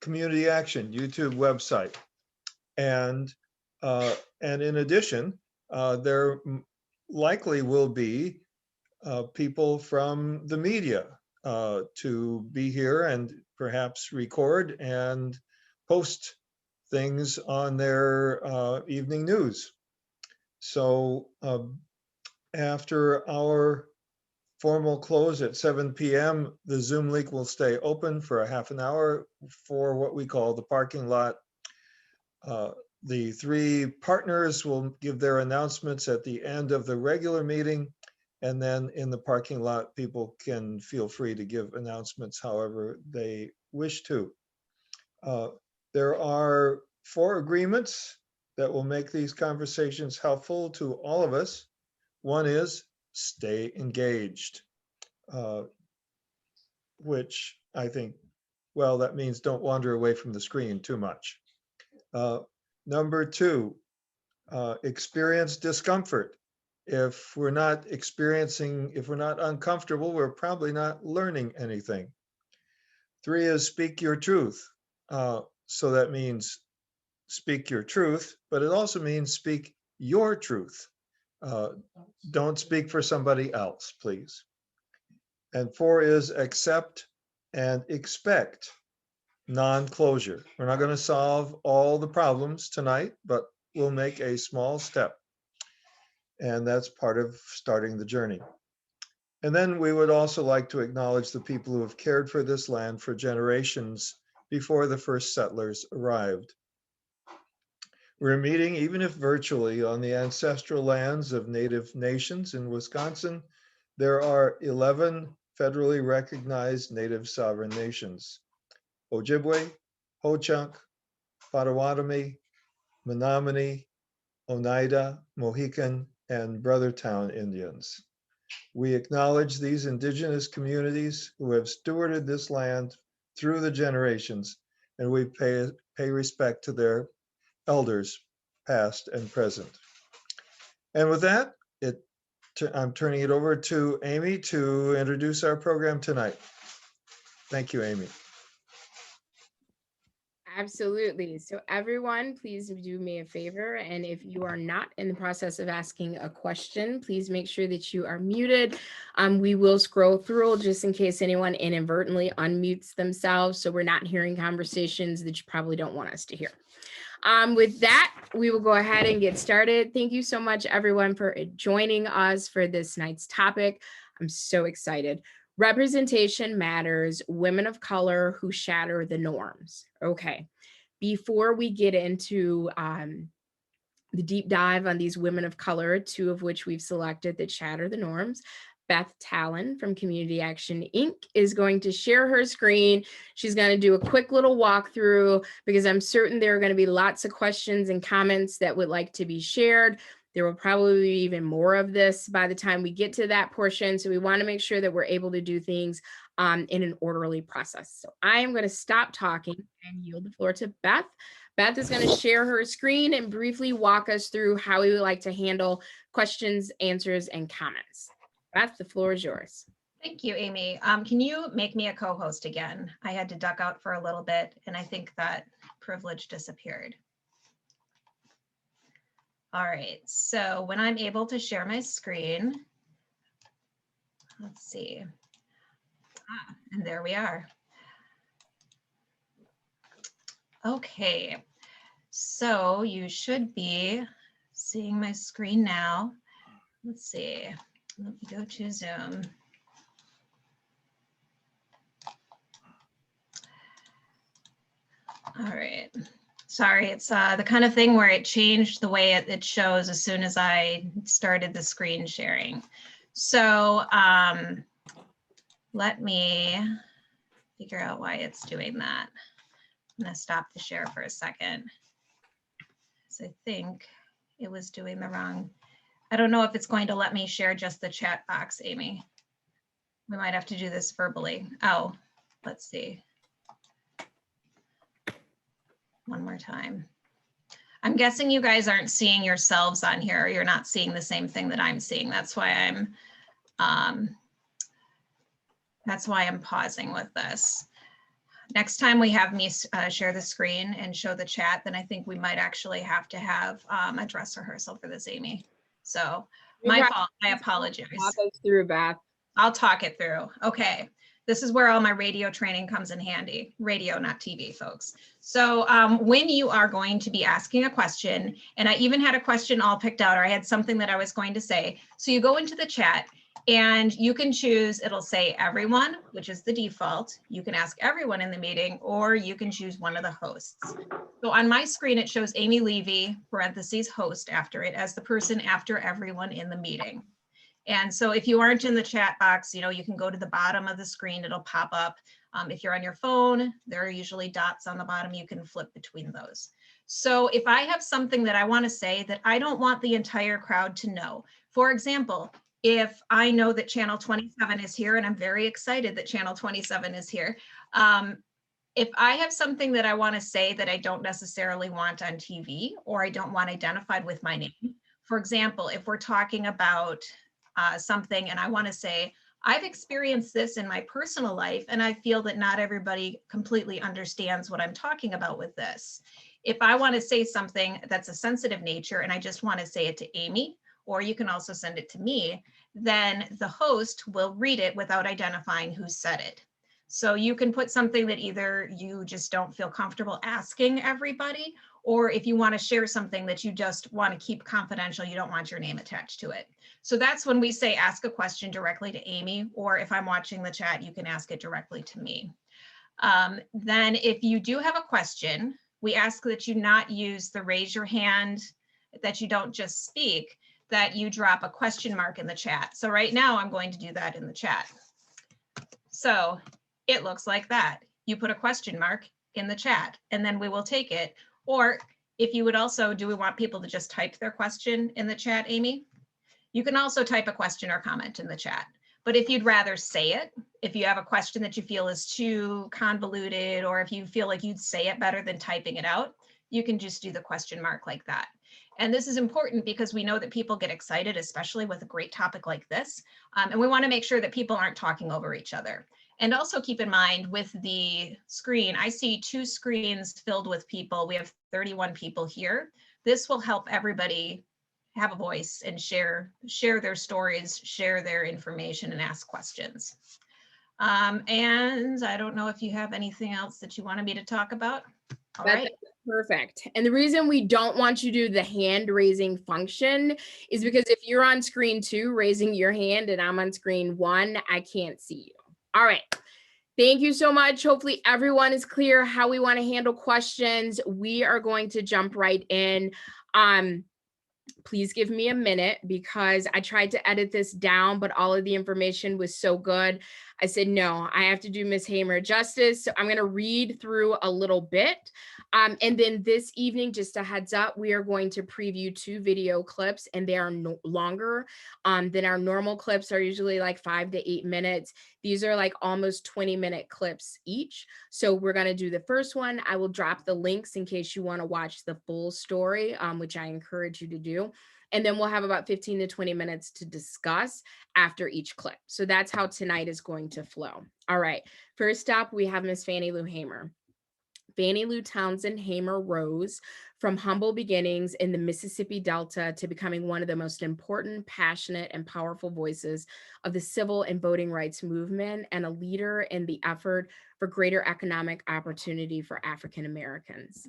Community Action YouTube website. And in addition, there likely will be people from the media to be here and perhaps record and post things on their evening news. So after our formal close at 7 p.m., the Zoom link will stay open for a half an hour for what we call the parking lot. The three partners will give their announcements at the end of the regular meeting. And then in the parking lot, people can feel free to give announcements however they wish to. There are 4 agreements that will make these conversations helpful to all of us. One is stay engaged, which I think, well, that means don't wander away from the screen too much. Number 2, experience discomfort. If we're not uncomfortable, we're probably not learning anything. 3 is speak your truth. So that means speak your truth, but it also means speak your truth. Don't speak for somebody else, please. And 4 is accept and expect non-closure. We're not going to solve all the problems tonight, but we'll make a small step. And that's part of starting the journey. And then we would also like to acknowledge the people who have cared for this land for generations before the first settlers arrived. We're meeting, even if virtually, on the ancestral lands of Native nations. In Wisconsin, there are 11 federally recognized Native sovereign nations: Ojibwe, Ho-Chunk, Potawatomi, Menominee, Oneida, Mohican, and Brothertown Indians. We acknowledge these indigenous communities who have stewarded this land through the generations, and we pay respect to their elders, past and present. And with that, I'm turning it over to Amy to introduce our program tonight. Thank you, Amy. Absolutely. So everyone, please do me a favor. And if you are not in the process of asking a question, please make sure that you are muted. We will scroll through just in case anyone inadvertently unmutes themselves, so we're not hearing conversations that you probably don't want us to hear. With that, we will go ahead and get started. Thank you so much, everyone, for joining us for this night's topic. I'm so excited. Representation matters, women of color who shatter the norms. Okay, before we get into the deep dive on these women of color, 2 of which we've selected that shatter the norms, Beth Talon from Community Action Inc. is going to share her screen. She's going to do a quick little walkthrough because I'm certain there are going to be lots of questions and comments that would like to be shared. There will probably be even more of this by the time we get to that portion. So we want to make sure that we're able to do things in an orderly process. So I am going to stop talking and yield the floor to Beth. Beth is going to share her screen and briefly walk us through how we would like to handle questions, answers, and comments. Beth, the floor is yours. Thank you, Amy. Can you make me a co-host again? I had to duck out for a little bit, and I think that privilege disappeared. All right, so when I'm able to share my screen, let's see. And there we are. Okay, so you should be seeing my screen now. Let's see, let me go to Zoom. All right. Sorry, it's the kind of thing where it changed the way it shows as soon as I started the screen sharing. So let me figure out why it's doing that. I'm going to stop the share for a second. So I think it was doing the wrong. I don't know if it's going to let me share just the chat box, Amy. We might have to do this verbally. Oh, let's see. One more time. I'm guessing you guys aren't seeing yourselves on here. You're not seeing the same thing that I'm seeing. That's why I'm pausing with this. next time we have me share the screen and show the chat, then I think we might actually have to have a dress rehearsal for this, Amy. So my fault, I apologize. Walk us through, Beth. I'll talk it through. Okay. This is where all my radio training comes in handy. Radio, not TV, folks. So when you are going to be asking a question, and I even had a question all picked out, or I had something that I was going to say. So you go into the chat and you can choose, it'll say everyone, which is the default. You can ask everyone in the meeting, or you can choose one of the hosts. So on my screen, it shows Amy Levy, parentheses, host after it, as the person after everyone in the meeting. And so if you aren't in the chat box, you know, you can go to the bottom of the screen, it'll pop up. If you're on your phone, there are usually dots on the bottom, you can flip between those. So if I have something that I want to say that I don't want the entire crowd to know, for example, if I know that channel 27 is here, and I'm very excited that channel 27 is here, if I have something that I want to say that I don't necessarily want on TV, or I don't want identified with my name, for example, if we're talking about something and I want to say, I've experienced this in my personal life, and I feel that not everybody completely understands what I'm talking about with this. If I want to say something that's a sensitive nature and I just want to say it to Amy, or you can also send it to me, then the host will read it without identifying who said it. So you can put something that either you just don't feel comfortable asking everybody, or if you want to share something that you just want to keep confidential, you don't want your name attached to it. So that's when we say ask a question directly to Amy, or if I'm watching the chat, you can ask it directly to me. Then if you do have a question, we ask that you not use the raise your hand, that you don't just speak, that you drop a question mark in the chat. So right now I'm going to do that in the chat. So it looks like that. You put a question mark in the chat and then we will take it. Or if you would also, do we want people to just type their question in the chat, Amy? You can also type a question or comment in the chat. But if you'd rather say it, if you have a question that you feel is too convoluted, or if you feel like you'd say it better than typing it out, you can just do the question mark like that. And this is important because we know that people get excited, especially with a great topic like this. And we want to make sure that people aren't talking over each other. And also keep in mind with the screen, I see 2 screens filled with people. We have 31 people here. This will help everybody have a voice and share their stories, share their information, and ask questions. And I don't know if you have anything else that you wanted me to talk about. All right. Perfect. And the reason we don't want you to do the hand raising function is because if you're on screen 2 raising your hand and I'm on screen 1, I can't see you. All right. Thank you so much. Hopefully everyone is clear how we want to handle questions. We are going to jump right in. Please give me a minute because I tried to edit this down, but all of the information was so good. I said, no, I have to do Miss Hamer justice. So I'm going to read through a little bit. And then this evening, just a heads up, we are going to preview 2 video clips, and they are no longer than our normal clips are usually like 5 to 8 minutes. These are like almost 20-minute clips each. So we're going to do the first one. I will drop the links in case you want to watch the full story, which I encourage you to do. And then we'll have about 15 to 20 minutes to discuss after each clip. So that's how tonight is going to flow. All right. First up, we have Miss Fannie Lou Hamer. Fannie Lou Townsend Hamer rose from humble beginnings in the Mississippi Delta to becoming one of the most important, passionate, and powerful voices of the civil and voting rights movement, and a leader in the effort for greater economic opportunity for African Americans.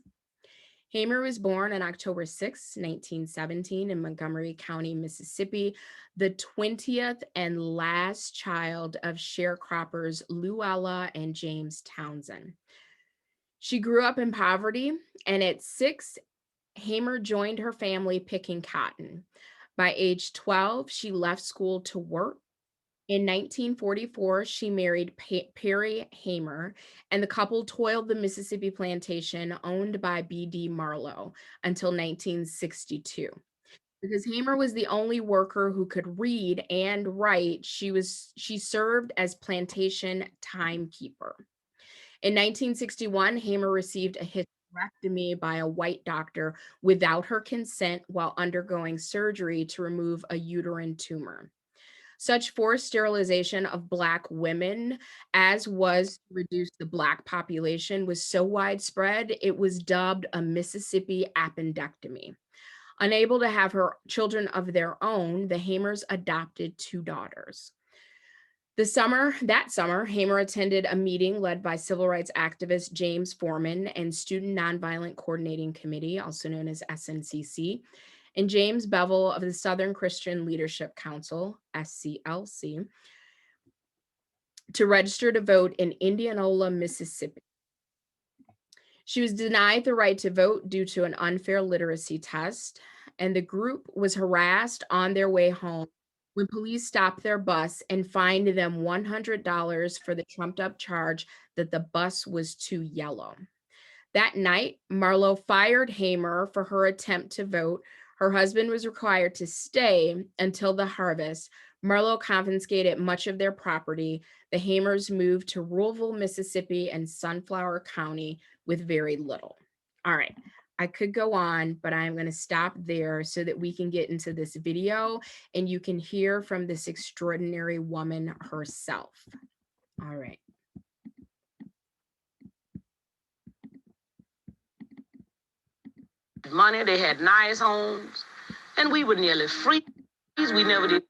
Hamer was born on October 6, 1917 in Montgomery County, Mississippi, the 20th and last child of sharecroppers Luella and James Townsend. She grew up in poverty, and at 6, Hamer joined her family picking cotton. By age 12, she left school to work. In 1944, she married Perry Hamer, and the couple toiled the Mississippi plantation owned by B.D. Marlowe until 1962. Because Hamer was the only worker who could read and write, she served as plantation timekeeper. In 1961, Hamer received a hysterectomy by a white doctor without her consent while undergoing surgery to remove a uterine tumor. Such forced sterilization of Black women, as was to reduce the Black population, was so widespread, it was dubbed a Mississippi appendectomy. Unable to have her children of their own, the Hamers adopted 2 daughters. That summer, Hamer attended a meeting led by civil rights activist James Foreman and Student Nonviolent Coordinating Committee, also known as SNCC, and James Bevel of the Southern Christian Leadership Council, SCLC, to register to vote in Indianola, Mississippi. She was denied the right to vote due to an unfair literacy test, and the group was harassed on their way home when police stopped their bus and fined them $100 for the trumped-up charge that the bus was too yellow. That night, Marlowe fired Hamer for her attempt to vote. Her husband was required to stay until the harvest. Marlowe confiscated much of their property. The Hamers moved to Ruleville, Mississippi, and Sunflower County with very little. All right, I could go on, but I'm going to stop there so that we can get into this video and you can hear from this extraordinary woman herself. All right. Money, they had nice homes, and we were nearly free. We never did.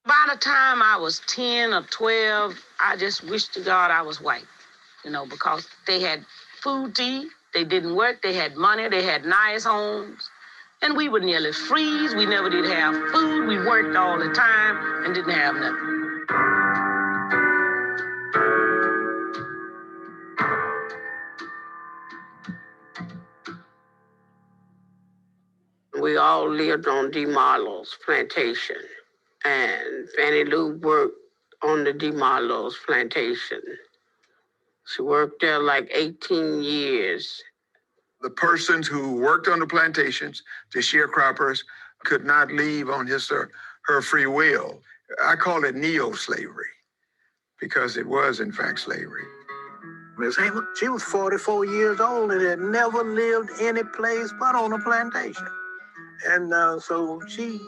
By the time I was 10 or 12, I just wished to God I was white, because they had food to eat, they didn't work, they had money, they had nice homes, and we would nearly freeze. We never did have food. We worked all the time and didn't have nothing. We all lived on D. Marlowe's plantation, and Fannie Lou worked on the D. Marlowe's plantation. She worked there like 18 years. The persons who worked on the plantations, the sharecroppers, could not leave on his or her free will. I call it neo-slavery because it was, in fact, slavery. Miss Hamer, she was 44 years old and had never lived any place but on a plantation. And so she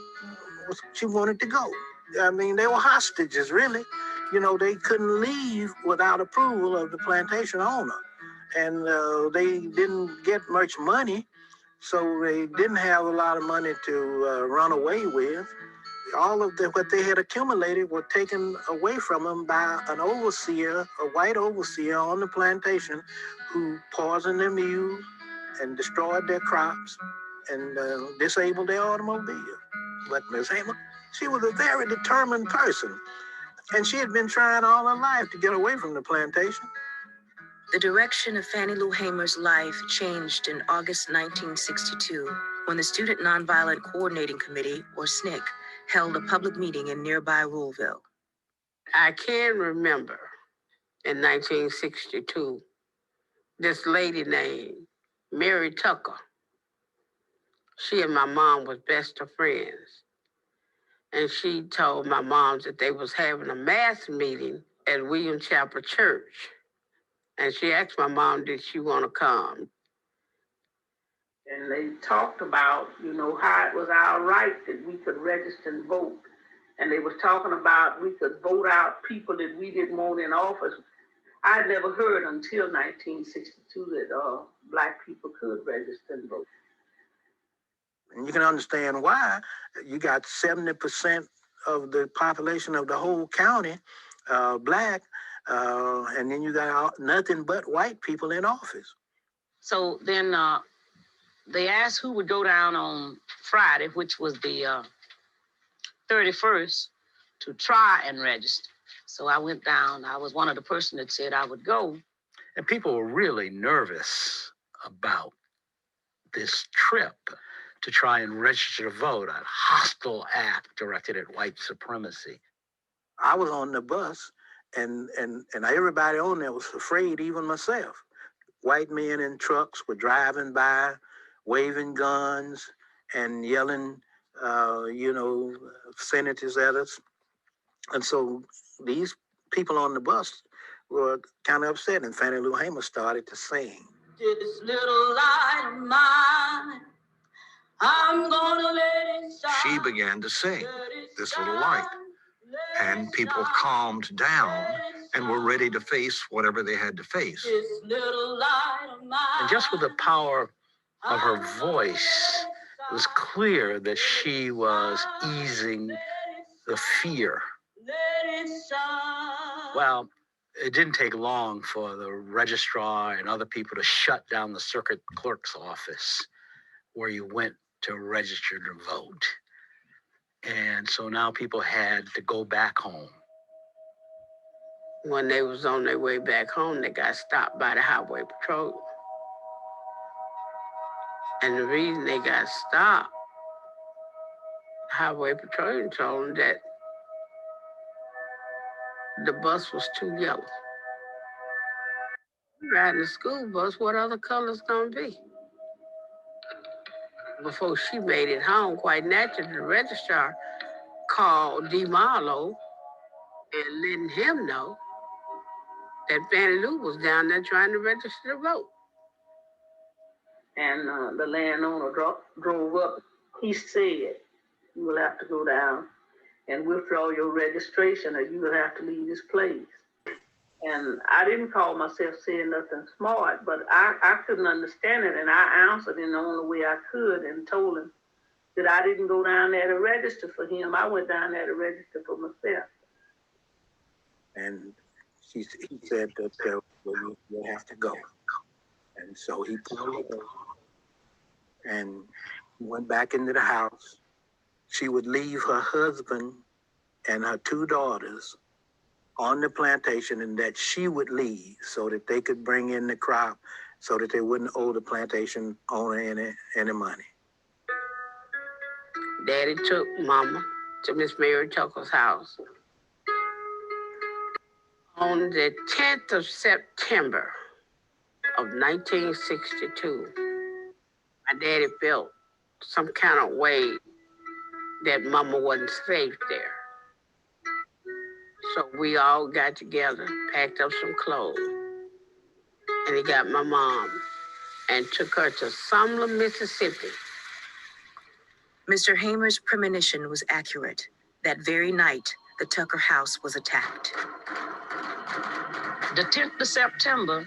wanted to go. I mean, they were hostages, really. They couldn't leave without approval of the plantation owner. And they didn't get much money, so they didn't have a lot of money to run away with. All of what they had accumulated were taken away from them by an overseer, a white overseer on the plantation, who poisoned their mules and destroyed their crops and disabled their automobile. But Miss Hamer, she was a very determined person, and she had been trying all her life to get away from the plantation. The direction of Fannie Lou Hamer's life changed in August 1962 when the Student Nonviolent Coordinating Committee, or SNCC, held a public meeting in nearby Ruleville. I can remember in 1962, this lady named Mary Tucker. She and my mom was best of friends. And she told my mom that they was having a mass meeting at William Chapel Church. And she asked my mom, did she want to come? And they talked about, how it was our right that we could register and vote. And they was talking about we could vote out people that we didn't want in office. I'd never heard until 1962 that Black people could register and vote. And you can understand why. You got 70% of the population of the whole county Black, and then you got nothing but white people in office. So then they asked who would go down on Friday, which was the 31st, to try and register. So I went down. I was one of the person that said I would go. And people were really nervous about this trip to try and register to vote, a hostile act directed at white supremacy. I was on the bus, and everybody on there was afraid, even myself. White men in trucks were driving by, waving guns and yelling, sentences at us. And so these people on the bus were kind of upset, and Fannie Lou Hamer started to sing. This little light of mine, I'm gonna let it shine. She began to sing, "This Little Light." and people calmed down and were ready to face whatever they had to face. And just with the power of her voice, it was clear that she was easing the fear. Well, it didn't take long for the registrar and other people to shut down the circuit clerk's office where you went to register to vote. And so now people had to go back home. When they was on their way back home, they got stopped by the highway patrol. And the reason they got stopped, highway patrol told them that the bus was too yellow. Riding the school bus, what other color's gonna be? Before she made it home, quite naturally, the registrar called DeMarlo and letting him know that Fannie Lou was down there trying to register to vote. And the landowner drove up. He said, "You will have to go down and withdraw your registration, or you will have to leave this place." And I didn't call myself saying nothing smart, but I couldn't understand it, and I answered in the only way I could and told him that I didn't go down there to register for him. I went down there to register for myself. And he said that you'll have to go. And so he pulled her and went back into the house. She would leave her husband and her 2 daughters on the plantation, and that she would leave so that they could bring in the crop so that they wouldn't owe the plantation owner any money. Daddy took Mama to Miss Mary Tucker's house. On the 10th of September of 1962, my daddy felt some kind of way that Mama wasn't safe there. So we all got together, packed up some clothes, and he got my mom and took her to Sumner, Mississippi. Mr. Hamer's premonition was accurate. That very night, the Tucker house was attacked. The 10th of September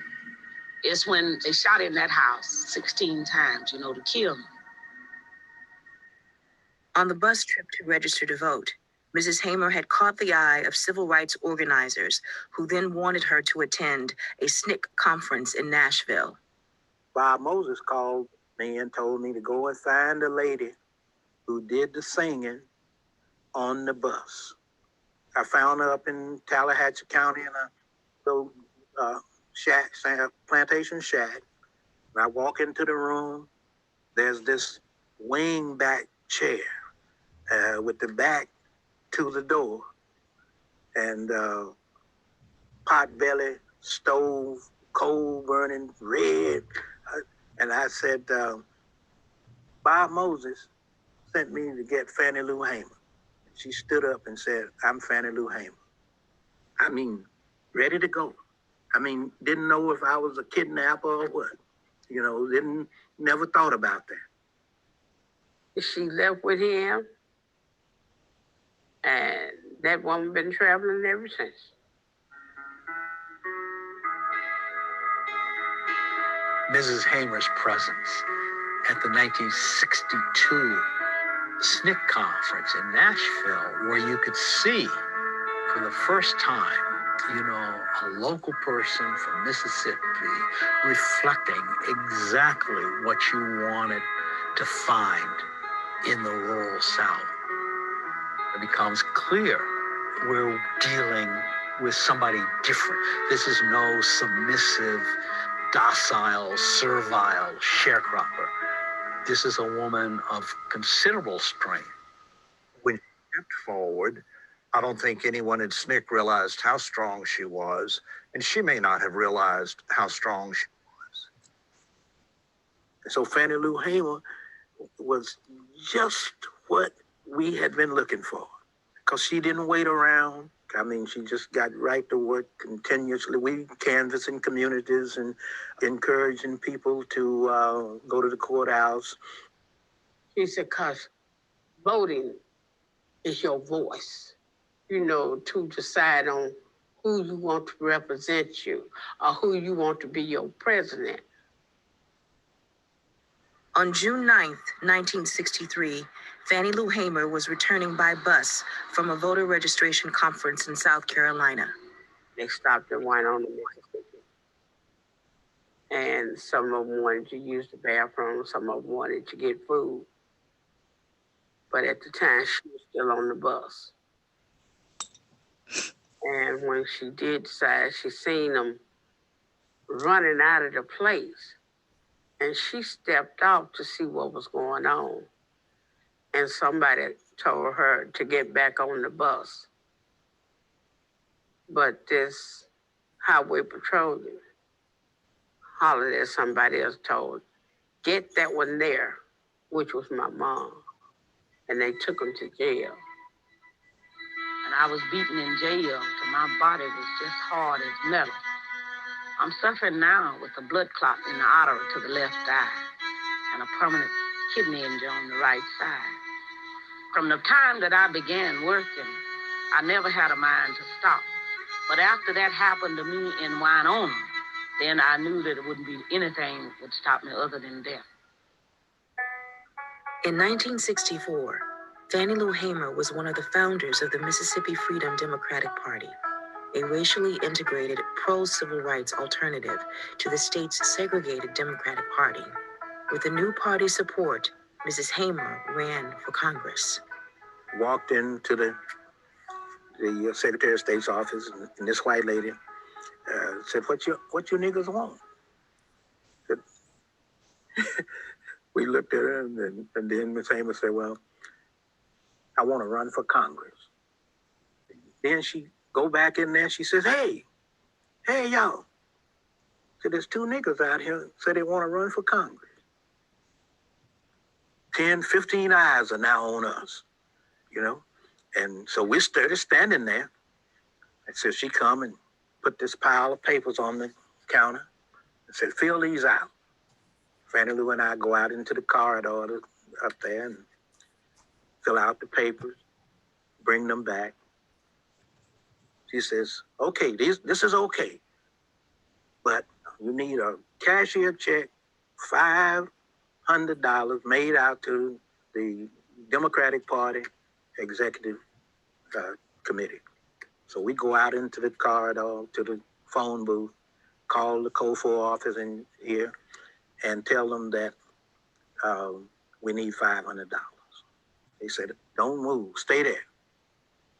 is when they shot in that house 16 times, to kill me. On the bus trip to register to vote, Mrs. Hamer had caught the eye of civil rights organizers who then wanted her to attend a SNCC conference in Nashville. Bob Moses called me and told me to go and find a lady who did the singing on the bus. I found her up in Tallahatchie County in a little plantation shack. When I walk into the room, there's this wing back chair with the back to the door, and pot belly stove, coal burning red. And I said, Bob Moses sent me to get Fannie Lou Hamer. She stood up and said, "I'm Fannie Lou Hamer." I mean, ready to go. I mean, didn't know if I was a kidnapper or what. Never thought about that. She left with him, and that woman been traveling ever since. Mrs. Hamer's presence at the 1962 SNCC conference in Nashville, where you could see for the first time, a local person from Mississippi reflecting exactly what you wanted to find in the rural South. It becomes clear we're dealing with somebody different. This is no submissive, docile, servile sharecropper. This is a woman of considerable strength. When she stepped forward, I don't think anyone at SNCC realized how strong she was, and she may not have realized how strong she was. So Fannie Lou Hamer was just what we had been looking for, because she didn't wait around. I mean, she just got right to work continuously. We canvassing communities and encouraging people to go to the courthouse. She said, "'Cause voting is your voice. to decide on who you want to represent you or who you want to be your president. On June 9th, 1963, Fannie Lou Hamer was returning by bus from a voter registration conference in South Carolina. They stopped and went on to Mississippi. And some of them wanted to use the bathroom, some of them wanted to get food. But at the time, she was still on the bus. And when she did decide, she seen them running out of the place. And she stepped out to see what was going on. And somebody told her to get back on the bus. But this highway patrolman hollered at somebody else, told, get that one there, which was my mom. And they took him to jail. And I was beaten in jail till my body was just hard as metal. I'm suffering now with a blood clot in the artery to the left eye and a permanent kidney injury on the right side. From the time that I began working, I never had a mind to stop. But after that happened to me in Winona, then I knew that it wouldn't be anything would stop me other than death. In 1964, Fannie Lou Hamer was one of the founders of the Mississippi Freedom Democratic Party, a racially integrated pro-civil rights alternative to the state's segregated Democratic Party. With the new party support, Mrs. Hamer ran for Congress. Walked into the Secretary of State's office, and this white lady said, what you niggas want? Said, we looked at her, and then Ms. Hamer said, well, I want to run for Congress. Then she go back in there, she says, hey, y'all. So there's two niggas out here say they want to run for Congress. 10, 15 eyes are now on us, And so we started standing there. And so she come and put this pile of papers on the counter and said, fill these out. Fannie Lou and I go out into the corridor up there and fill out the papers, bring them back. She says, okay, this is okay. But you need a cashier check, $500 made out to the Democratic Party Executive Committee. So we go out into the corridor to the phone booth, call the COFO office in here, and tell them that we need $500. They said, don't move, stay there.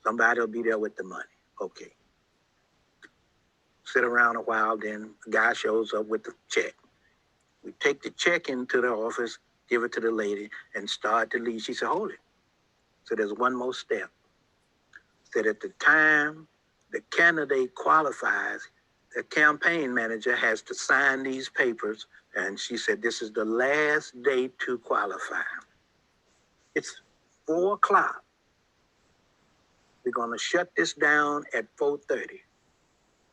Somebody will be there with the money. Okay. Sit around a while, then a guy shows up with the check. We take the check into the office, give it to the lady, and start to leave. She said, hold it. So there's one more step. That at the time the candidate qualifies, the campaign manager has to sign these papers. And she said, this is the last day to qualify. It's 4 o'clock. We're going to shut this down at 4:30.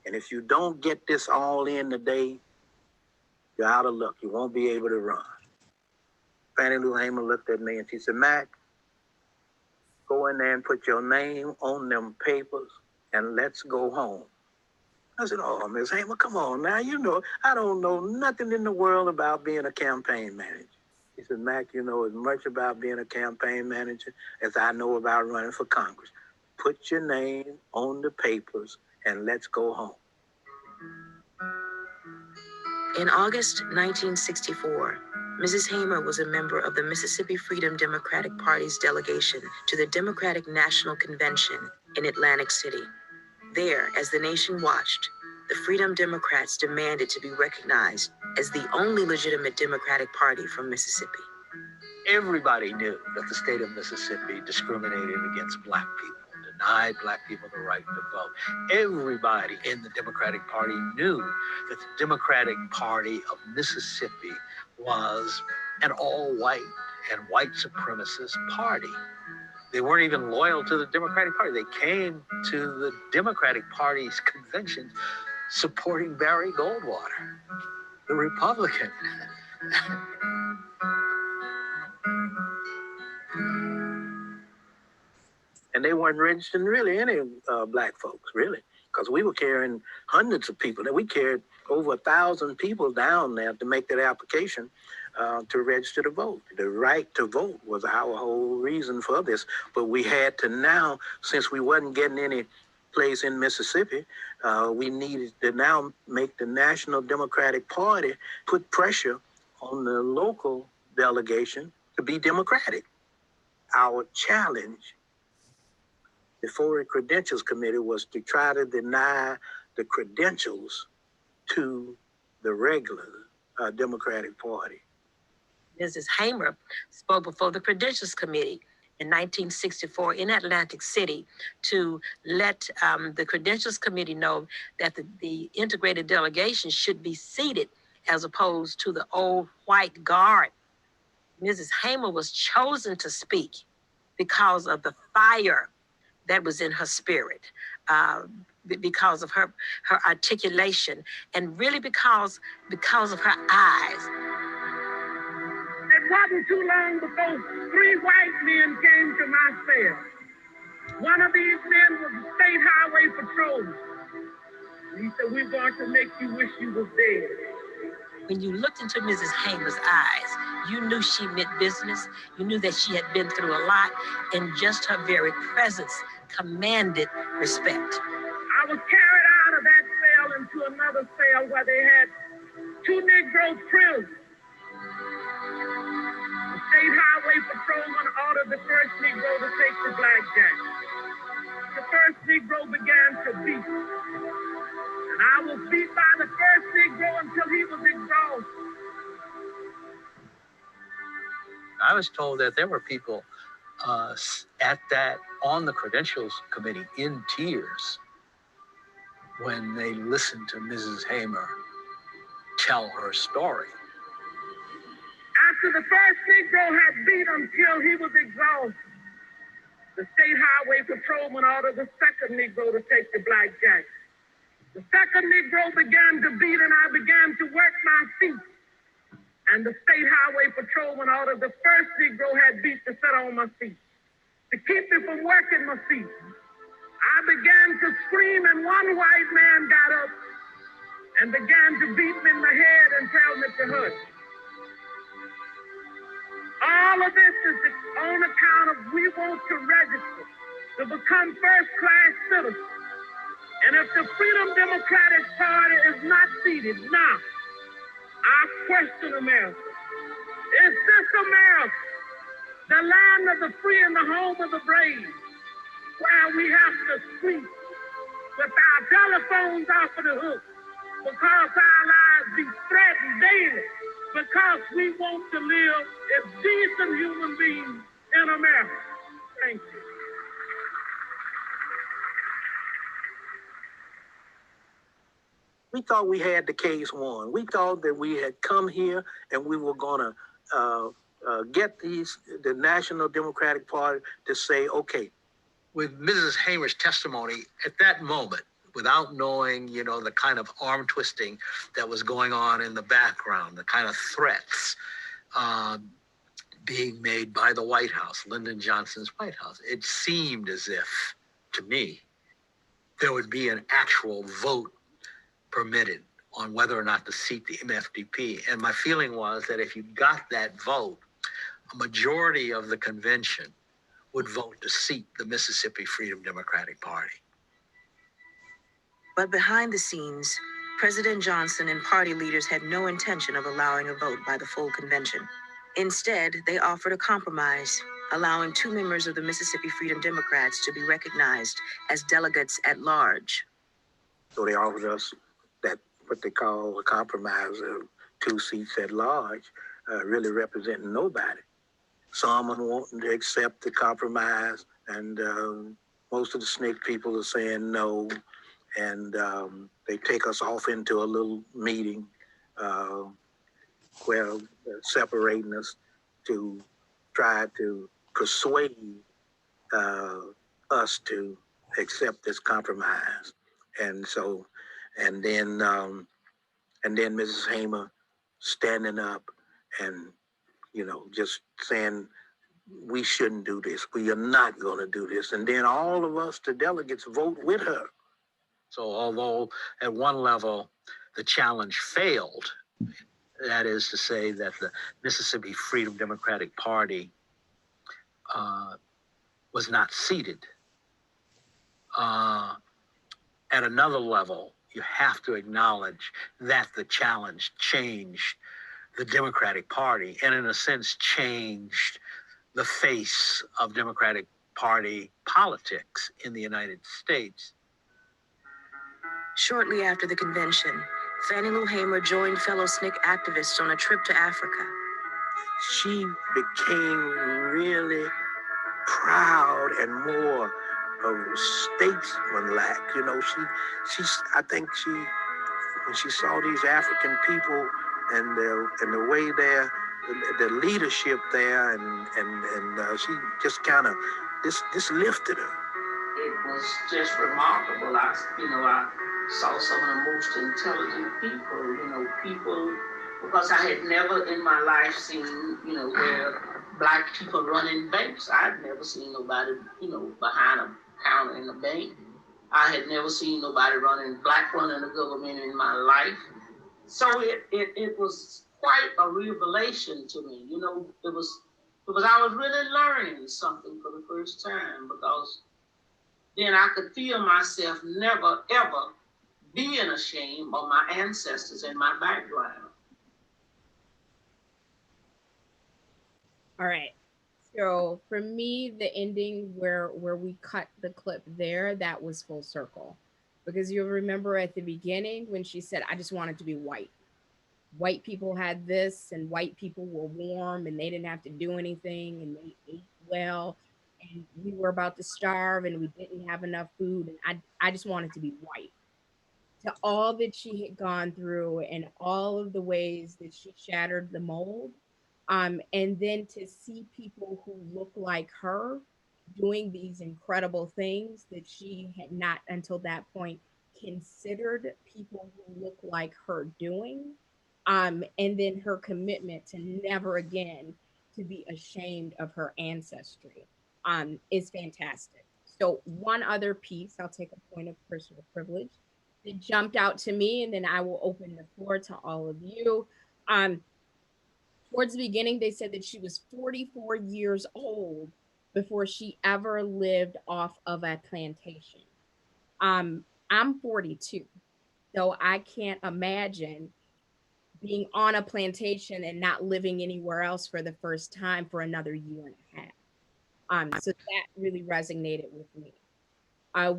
And if you don't get this all in today, you're out of luck. You won't be able to run. Fannie Lou Hamer looked at me and she said, Mac, go in there and put your name on them papers and let's go home. I said, oh, Miss Hamer, come on now. I don't know nothing in the world about being a campaign manager. He said, Mac, you know as much about being a campaign manager as I know about running for Congress. Put your name on the papers and let's go home. In August 1964, Mrs. Hamer was a member of the Mississippi Freedom Democratic Party's delegation to the Democratic National Convention in Atlantic City. There, as the nation watched, the Freedom Democrats demanded to be recognized as the only legitimate Democratic Party from Mississippi. Everybody knew that the state of Mississippi discriminated against Black people, denied Black people the right to vote. Everybody in the Democratic Party knew that the Democratic Party of Mississippi was an all-white and white supremacist party. They weren't even loyal to the Democratic Party. They came to the Democratic Party's convention supporting Barry Goldwater, the Republican. And they weren't registering really any black folks, really, because we were carrying hundreds of people. That we carried over 1,000 people down there to make that application to register to vote. The right to vote was our whole reason for this. But we had to now, since we wasn't getting any place in Mississippi, we needed to now make the National Democratic Party put pressure on the local delegation to be Democratic. Our challenge before the Credentials Committee was to try to deny the credentials to the regular Democratic Party. Mrs. Hamer spoke before the Credentials Committee in 1964 in Atlantic City to let the Credentials Committee know that the integrated delegation should be seated as opposed to the old white guard. Mrs. Hamer was chosen to speak because of the fire that was in her spirit, because of her articulation, and really because of her eyes. It wasn't too long before 3 white men came to my cell. One of these men was a state highway patrolman. He said, "We're going to make you wish you was dead." When you looked into Mrs. Hamer's eyes, you knew she meant business. You knew that she had been through a lot, and just her very presence commanded respect. I was carried out of that cell into another cell where they had 2 Negro prisoners. The state highway patrolman ordered the first Negro to take the blackjack. The first Negro began to beat. And I was beat by the first Negro until he was exhausted. I was told that there were people on the Credentials Committee in tears when they listened to Mrs. Hamer tell her story. After the first Negro had beat him till he was exhausted, the state highway patrolman ordered the second Negro to take the blackjack. The second Negro began to beat and I began to work my feet. And the state highway patrolman ordered the first Negro had beat to sit on my feet. To keep me from working my feet, I began to scream and one white man got up and began to beat me in the head and tell me to hush. All of this is on account of we want to register to become first-class citizens. And if the Freedom Democratic Party is not seated now, I question America. Is this America, the land of the free and the home of the brave, where we have to sleep with our telephones off of the hook because our lives be threatened daily because we want to live as decent human beings in America? Thank you. We thought we had the case won. We thought that we had come here and we were going to get the National Democratic Party to say, okay. With Mrs. Hamer's testimony at that moment, without knowing, the kind of arm twisting that was going on in the background, the kind of threats being made by the White House, Lyndon Johnson's White House, it seemed as if, to me, there would be an actual vote permitted on whether or not to seat the MFDP. And my feeling was that if you got that vote, a majority of the convention would vote to seat the Mississippi Freedom Democratic Party. But behind the scenes, President Johnson and party leaders had no intention of allowing a vote by the full convention. Instead, they offered a compromise, allowing 2 members of the Mississippi Freedom Democrats to be recognized as delegates at large. So they offered us that, what they call a compromise of 2 seats at large, really representing nobody. Some are wanting to accept the compromise, and most of the SNCC people are saying no, and they take us off into a little meeting where they're separating us to try to persuade us to accept this compromise. And so, and then Mrs. Hamer standing up and, just saying we shouldn't do this. We are not going to do this. And then all of us, the delegates, vote with her. So although at one level the challenge failed, that is to say that the Mississippi Freedom Democratic Party was not seated. At another level, you have to acknowledge that the challenge changed the Democratic Party and in a sense changed the face of Democratic Party politics in the United States. Shortly after the convention, Fannie Lou Hamer joined fellow SNCC activists on a trip to Africa. She became really proud and more statesmanlike. You know, I think when she saw these African people and the way the leadership there, and she just kind of this lifted her. It was just remarkable. I saw some of the most intelligent people, because I had never in my life seen, where black people running banks. I'd never seen nobody, behind a counter in a bank. I had never seen nobody black running the government in my life. So it was quite a revelation to me. It was because I was really learning something for the first time, because then I could feel myself never, ever being ashamed of my ancestors and my background. All right. So for me, the ending where we cut the clip there, that was full circle. Because you'll remember at the beginning when she said, I just wanted to be white. White people had this and white people were warm and they didn't have to do anything and they ate well. And we were about to starve and we didn't have enough food. And I just wanted to be white. To all that she had gone through and all of the ways that she shattered the mold. And then to see people who look like her doing these incredible things that she had not until that point considered people who look like her doing. And then her commitment to never again to be ashamed of her ancestry is fantastic. So one other piece, I'll take a point of personal privilege that jumped out to me, and then I will open the floor to all of you. Towards the beginning, they said that she was 44 years old before she ever lived off of a plantation. I'm 42, so I can't imagine being on a plantation and not living anywhere else for the first time for another year and a half. So that really resonated with me.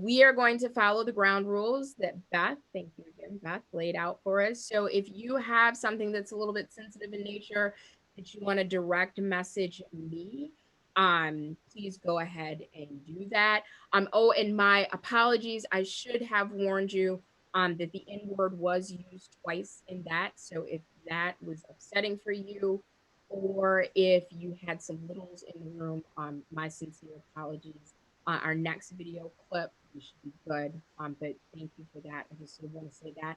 We are going to follow the ground rules that Beth, thank you again, Beth, laid out for us. So if you have something that's a little bit sensitive in nature that you want to direct message me, please go ahead and do that. Oh, and my apologies, I should have warned you that the N word was used twice in that. So if that was upsetting for you, or if you had some littles in the room, my sincere apologies. Our next video clip, we should be good. But thank you for that. I just sort of want to say that.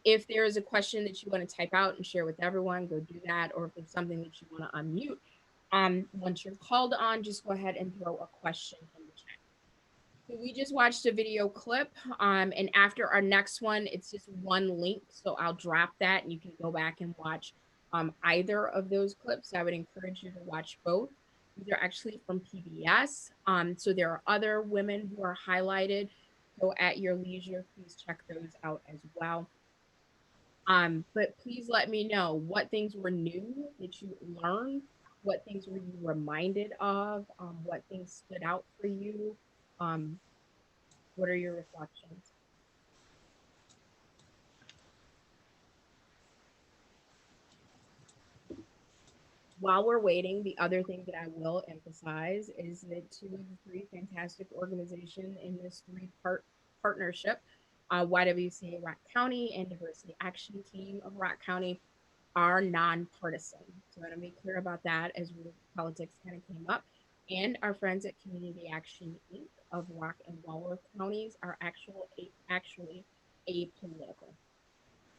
If there is a question that you want to type out and share with everyone, go do that. Or if there's something that you want to unmute, once you're called on, just go ahead and throw a question in the chat. So we just watched a video clip, and after our next one, it's just one link. So I'll drop that and you can go back and watch either of those clips. I would encourage you to watch both. These are actually from PBS. So there are other women who are highlighted. So at your leisure, please check those out as well. But please let me know what things were new that you learned, what things were you reminded of, what things stood out for you. What are your reflections? While we're waiting, the other thing that I will emphasize is that two of the three fantastic organizations in this three-part partnership, YWCA Rock County and Diversity Action Team of Rock County, are nonpartisan. So I want to be clear about that as politics kind of came up. And our friends at Community Action Inc. of Rock and Walworth counties are actually apolitical.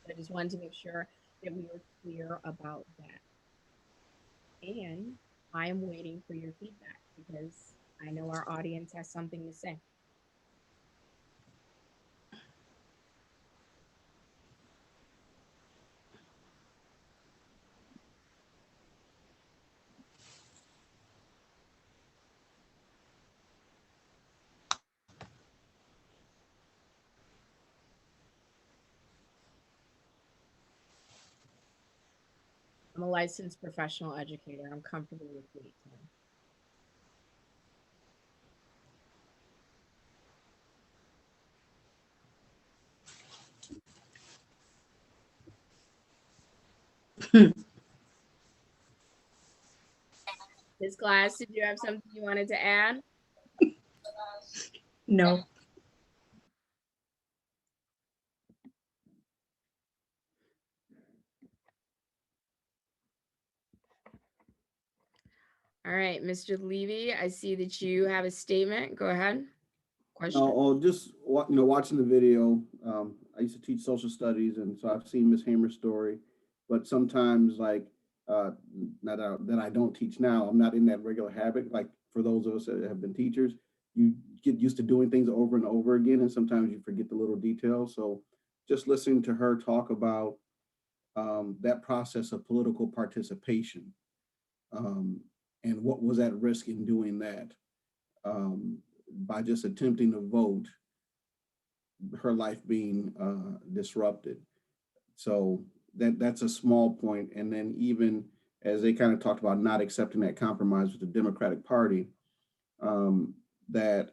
So I just wanted to make sure that we were clear about that. And I am waiting for your feedback because I know our audience has something to say. I'm a licensed professional educator. I'm comfortable with wait time. Ms. Glass, did you have something you wanted to add? No. All right, Mr. Levy, I see that you have a statement. Go ahead. Question. Just watching the video. I used to teach social studies, and so I've seen Miss Hamer's story. But sometimes, like that I don't teach now, I'm not in that regular habit. Like for those of us that have been teachers, you get used to doing things over and over again, and sometimes you forget the little details. So, just listening to her talk about that process of political participation, and what was at risk in doing that. By just attempting to vote, her life being disrupted. So that's a small point. And then even as they kind of talked about not accepting that compromise with the Democratic Party, that,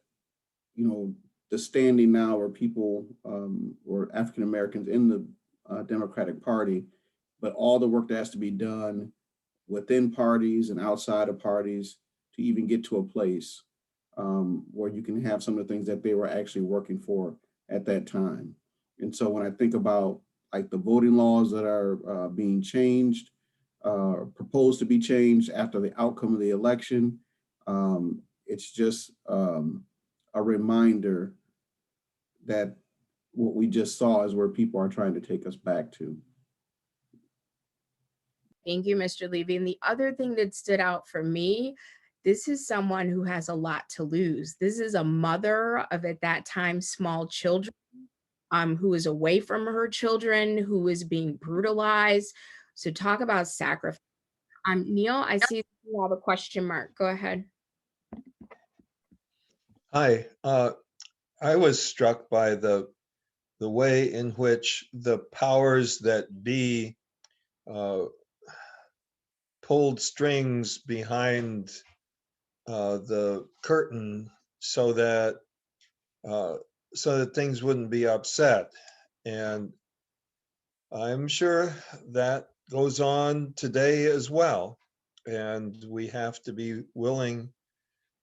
the standing now where people or African Americans in the Democratic Party, but all the work that has to be done within parties and outside of parties to even get to a place where you can have some of the things that they were actually working for at that time. And so when I think about like the voting laws that are being changed, proposed to be changed after the outcome of the election, it's just a reminder that what we just saw is where people are trying to take us back to. Thank you, Mr. Levy. And the other thing that stood out for me, this is someone who has a lot to lose. This is a mother of, at that time, small children, who is away from her children, who is being brutalized. So talk about sacrifice. Neil, I see you have a question mark. Go ahead. Hi, I was struck by the way in which the powers that be pulled strings behind the curtain so that things wouldn't be upset. And I'm sure that goes on today as well. And we have to be willing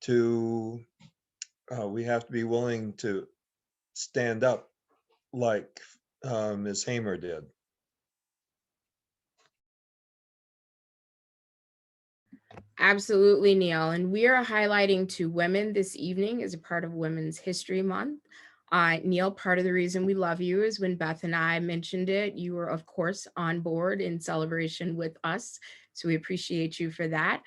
to stand up like Ms. Hamer did. Absolutely, Neil. And we are highlighting 2 women this evening as a part of Women's History Month. Neil, part of the reason we love you is when Beth and I mentioned it, you were, of course, on board in celebration with us. So we appreciate you for that.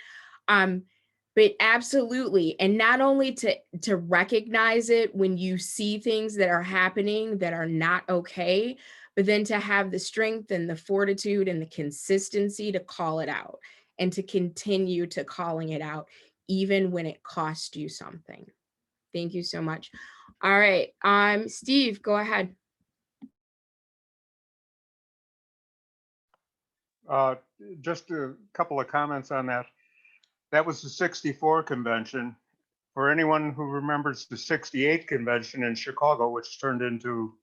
But absolutely, and not only to recognize it when you see things that are happening that are not okay, but then to have the strength and the fortitude and the consistency to call it out and to continue to calling it out, even when it cost you something. Thank you so much. All right, Steve, go ahead. Just a couple of comments on that. That was the 64 convention. For anyone who remembers the 68 convention in Chicago, which turned into,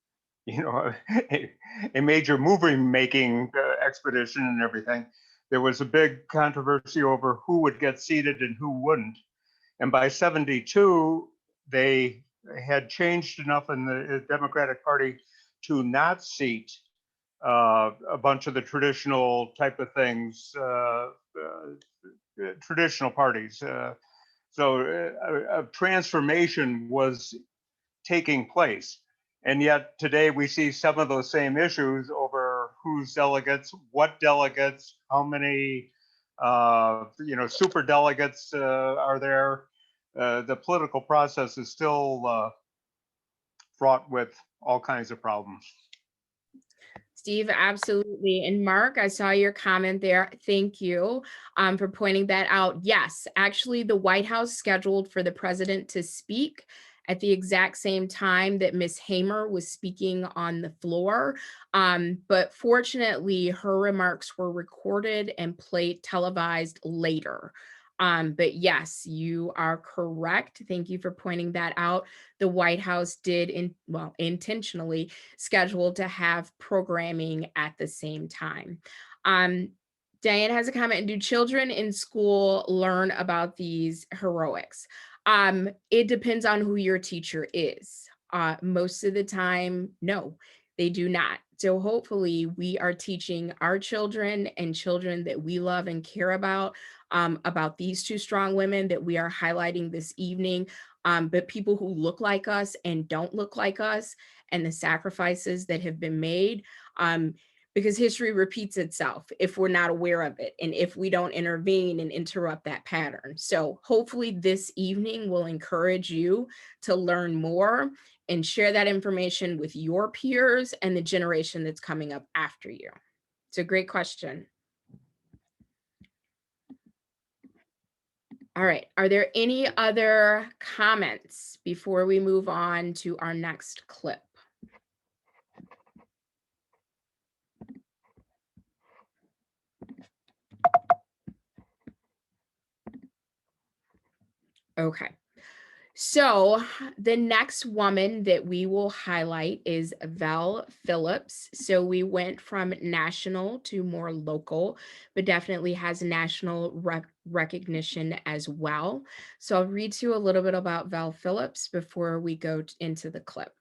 a major movie making expedition and everything, there was a big controversy over who would get seated and who wouldn't. And by 72, they had changed enough in the Democratic Party to not seat a bunch of the traditional type of things, traditional parties. So a transformation was taking place. And yet today we see some of those same issues over who's delegates, what delegates, how many super delegates are there. The political process is still fraught with all kinds of problems. Steve, absolutely. And Mark, I saw your comment there. Thank you for pointing that out. Yes, actually, the White House scheduled for the president to speak at the exact same time that Ms. Hamer was speaking on the floor. But fortunately, her remarks were recorded and televised later. But yes, you are correct. Thank you for pointing that out. The White House did intentionally schedule to have programming at the same time. Diane has a comment. Do children in school learn about these heroics? It depends on who your teacher is. Most of the time, no, they do not. So hopefully we are teaching our children and children that we love and care about these two strong women that we are highlighting this evening, but people who look like us and don't look like us, and the sacrifices that have been made, because history repeats itself if we're not aware of it and if we don't intervene and interrupt that pattern. So hopefully this evening will encourage you to learn more and share that information with your peers and the generation that's coming up after you. It's a great question. All right, are there any other comments before we move on to our next clip? Okay, so the next woman that we will highlight is Val Phillips. So we went from national to more local, but definitely has national recognition as well. So I'll read to you a little bit about Val Phillips before we go into the clip.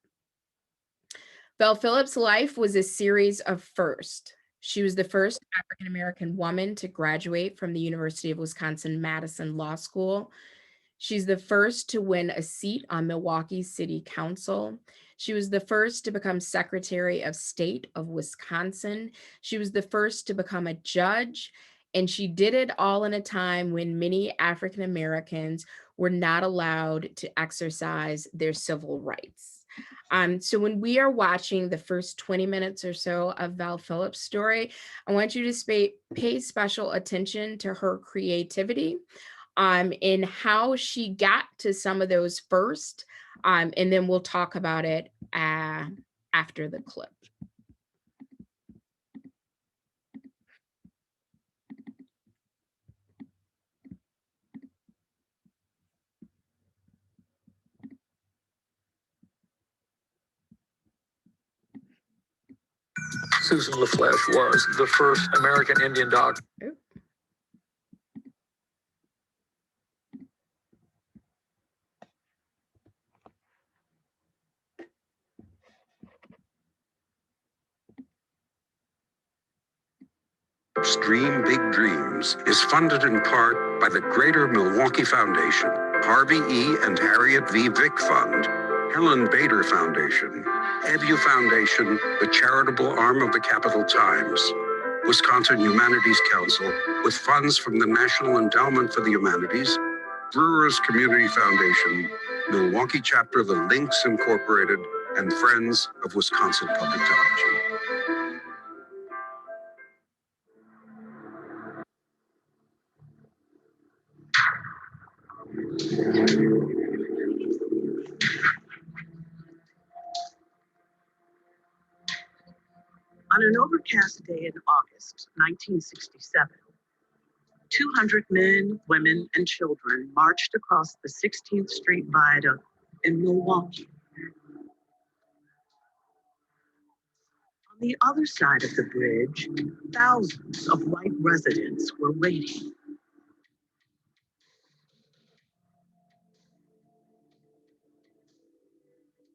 Val Phillips' life was a series of firsts. She was the first African-American woman to graduate from the University of Wisconsin-Madison Law School. She's the first to win a seat on Milwaukee City Council. She was the first to become Secretary of State of Wisconsin. She was the first to become a judge, and she did it all in a time when many African Americans were not allowed to exercise their civil rights. So when we are watching the first 20 minutes or so of Val Phillips' story, I want you to pay special attention to her creativity in how she got to some of those first, and then we'll talk about it after the clip. Susan LaFleche was the first American Indian doctor. Dream Big Dreams is funded in part by the Greater Milwaukee Foundation, Harvey E. and Harriet V. Vick Fund, Helen Bader Foundation, EBU Foundation, the charitable arm of the Capital Times, Wisconsin Humanities Council, with funds from the National Endowment for the Humanities, Brewers Community Foundation, Milwaukee chapter of the Lynx Incorporated, and Friends of Wisconsin Public Television. On an overcast day in August 1967, 200 men, women, and children marched across the 16th Street Viaduct in Milwaukee. On the other side of the bridge, thousands of white residents were waiting.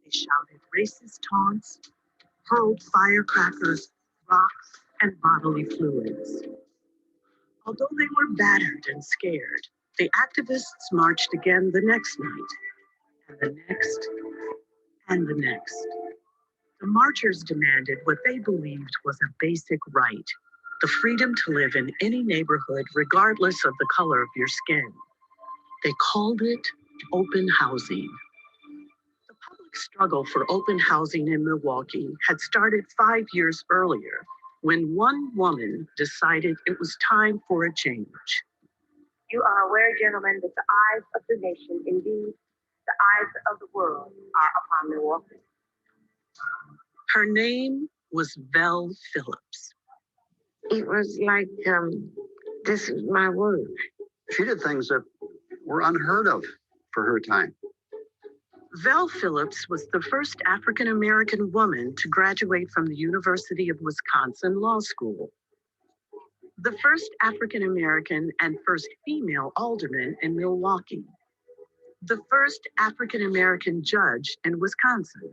They shouted racist taunts, hurled firecrackers, rocks, and bodily fluids. Although they were battered and scared, the activists marched again the next night, and the next, and the next. The marchers demanded what they believed was a basic right: the freedom to live in any neighborhood regardless of the color of your skin. They called it open housing. The public struggle for open housing in Milwaukee had started 5 years earlier when one woman decided it was time for a change. You are aware, gentlemen, that the eyes of the nation, indeed, the eyes of the world, are upon Milwaukee. Her name was Vel Phillips. It was like, this is my word. She did things that were unheard of for her time. Vel Phillips was the first African-American woman to graduate from the University of Wisconsin Law School, the first African-American and first female alderman in Milwaukee, the first African-American judge in Wisconsin,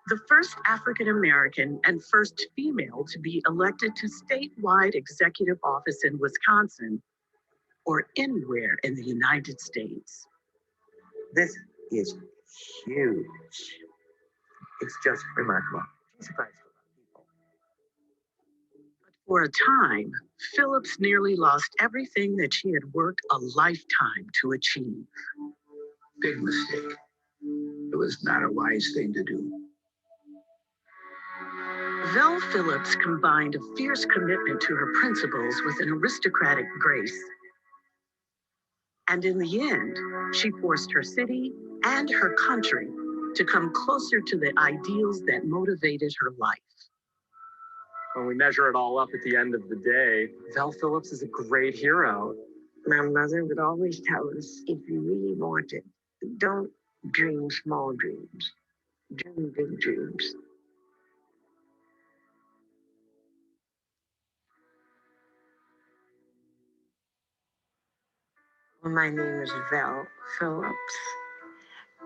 the first African-American and first female to be elected to statewide executive office in Wisconsin or anywhere in the United States. This is huge. It's just remarkable. Surprised a lot of people. But for a time, Phillips nearly lost everything that she had worked a lifetime to achieve. Big mistake. It was not a wise thing to do. Vel Phillips combined a fierce commitment to her principles with an aristocratic grace. And in the end, she forced her city and her country to come closer to the ideals that motivated her life. When we measure it all up at the end of the day, Vel Phillips is a great hero. My mother would always tell us, if you really want it, don't dream small dreams, dream big dreams. My name is Vel Phillips,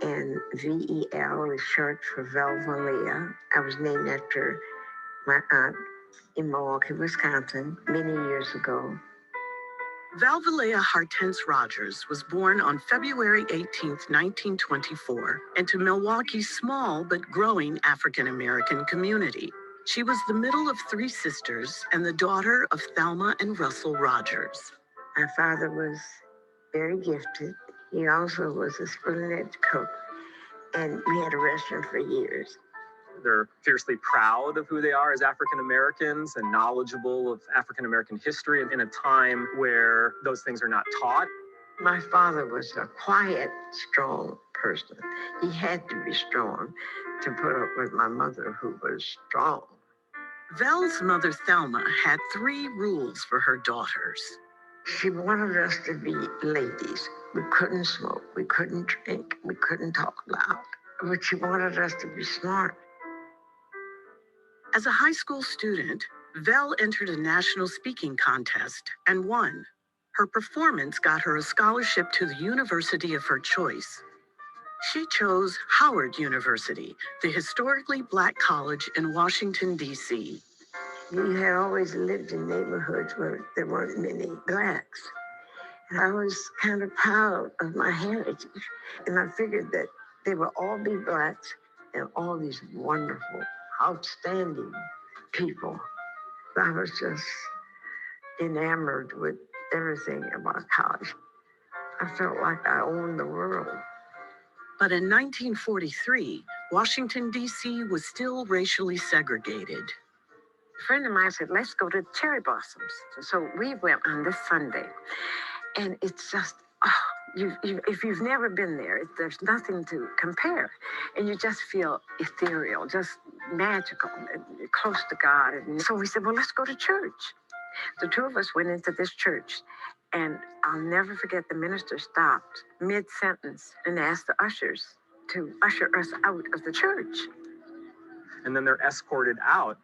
and VEL is short for Valvalia. I was named after my aunt in Milwaukee, Wisconsin, many years ago. Valvalia Hartense Rogers was born on February 18, 1924, into Milwaukee's small but growing African-American community. She was the middle of three sisters and the daughter of Thelma and Russell Rogers. My father was very gifted. He also was a splendid cook, and we had a restaurant for years. They're fiercely proud of who they are as African Americans and knowledgeable of African American history in a time where those things are not taught. My father was a quiet, strong person. He had to be strong to put up with my mother, who was strong. Vel's mother, Thelma, had 3 rules for her daughters. She wanted us to be ladies. We couldn't smoke, we couldn't drink, we couldn't talk loud. But she wanted us to be smart. As a high school student, Vel entered a national speaking contest and won. Her performance got her a scholarship to the university of her choice. She chose Howard University, the historically Black college in Washington, D.C. We had always lived in neighborhoods where there weren't many Blacks. And I was kind of proud of my heritage. And I figured that they would all be Blacks and all these wonderful, outstanding people. I was just enamored with everything about college. I felt like I owned the world. But in 1943, Washington, D.C. was still racially segregated. A friend of mine said, let's go to cherry blossoms. So we went on this Sunday. And it's just, if you've never been there, there's nothing to compare. And you just feel ethereal, just magical, and close to God. And so we said, well, let's go to church. The 2 of us went into this church. And I'll never forget, the minister stopped mid-sentence and asked the ushers to usher us out of the church. And then they're escorted out,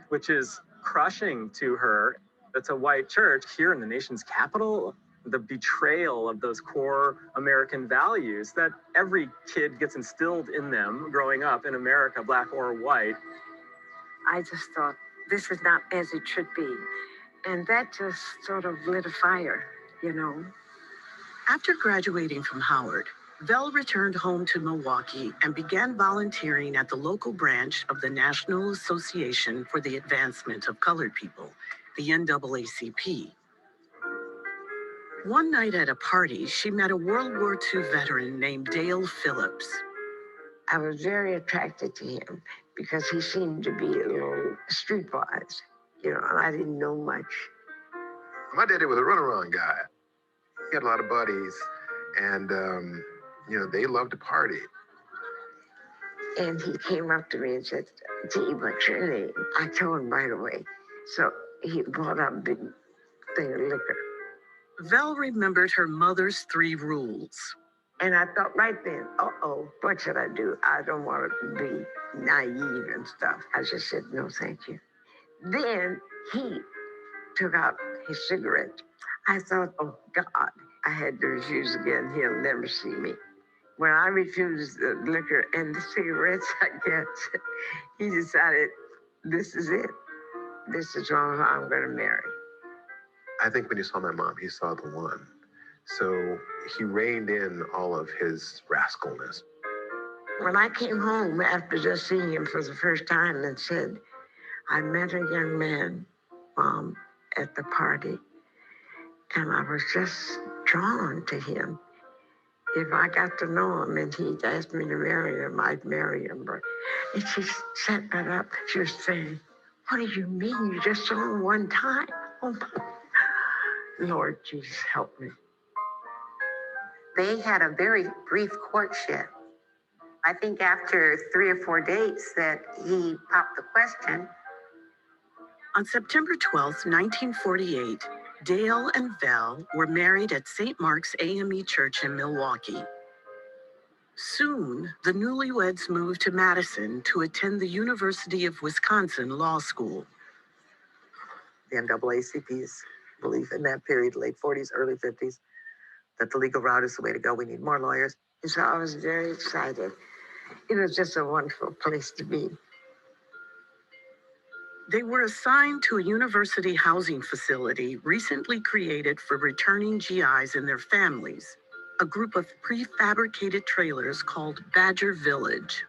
which is crushing to her. It's a white church here in the nation's capital. The betrayal of those core American values that every kid gets instilled in them growing up in America, Black or white. I just thought, this is not as it should be. And that just sort of lit a fire, you know. After graduating from Howard, Vel returned home to Milwaukee and began volunteering at the local branch of the National Association for the Advancement of Colored People, the NAACP. One night at a party, she met a World War II veteran named Dale Phillips. I was very attracted to him because he seemed to be a little streetwise, and I didn't know much. My daddy was a runaround guy. He had a lot of buddies, and, they loved to party. And he came up to me and said, "Gee, what's your name?" I told him right away. So he brought up a big thing of liquor. Val remembered her mother's 3 rules. And I thought right then, what should I do? I don't want to be naive and stuff. I just said, no, thank you. Then he took out his cigarette. I thought, oh, God, I had to refuse again. He'll never see me. When I refused the liquor and the cigarettes, I guess, he decided, this is it. This is who I'm going to marry. I think when he saw my mom, he saw the one. So he reined in all of his rascalness. When I came home after just seeing him for the first time and said, I met a young man, Mom, at the party, and I was just drawn to him. If I got to know him and he'd asked me to marry him, I'd marry him. And she set that up. She was saying, what do you mean? You just saw him one time? Oh, Lord Jesus, help me. They had a very brief courtship. I think after 3 or 4 dates that he popped the question. On September 12th, 1948, Dale and Val were married at St. Mark's AME Church in Milwaukee. Soon, the newlyweds moved to Madison to attend the University of Wisconsin Law School. The NAACP's belief in that period, late 40s, early 50s, that the legal route is the way to go. We need more lawyers. And so I was very excited. It was just a wonderful place to be. They were assigned to a university housing facility recently created for returning GIs and their families, a group of prefabricated trailers called Badger Village.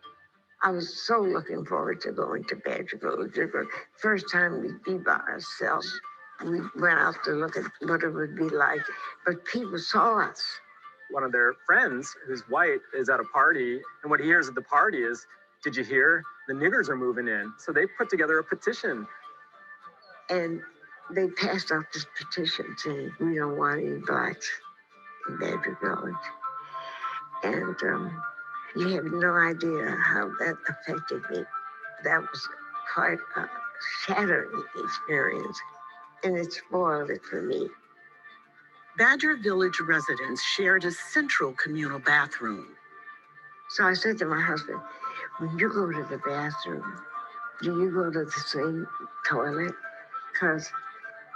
I was so looking forward to going to Badger Village. The first time we'd be by ourselves. We went out to look at what it would be like, but people saw us. One of their friends, who's white, is at a party, and what he hears at the party is, did you hear? The niggers are moving in. So they put together a petition. And they passed out this petition saying, we don't want any blacks in Badger Village. And you have no idea how that affected me. That was quite a shattering experience, and it spoiled it for me. Badger Village residents shared a central communal bathroom. So I said to my husband, when you go to the bathroom, do you go to the same toilet? Because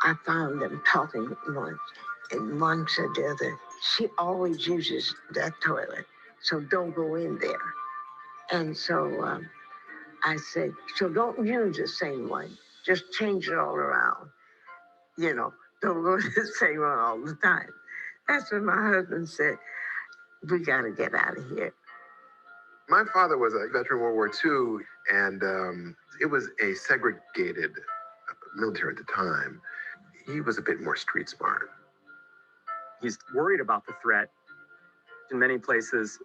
I found them talking once, and one said to the other, she always uses that toilet, so don't go in there. And so I said, so don't use the same one, just change it all around. Don't go to the same one all the time. That's what my husband said, we gotta get out of here. My father was a veteran of World War II, and it was a segregated military at the time. He was a bit more street smart. He's worried about the threat. In many places,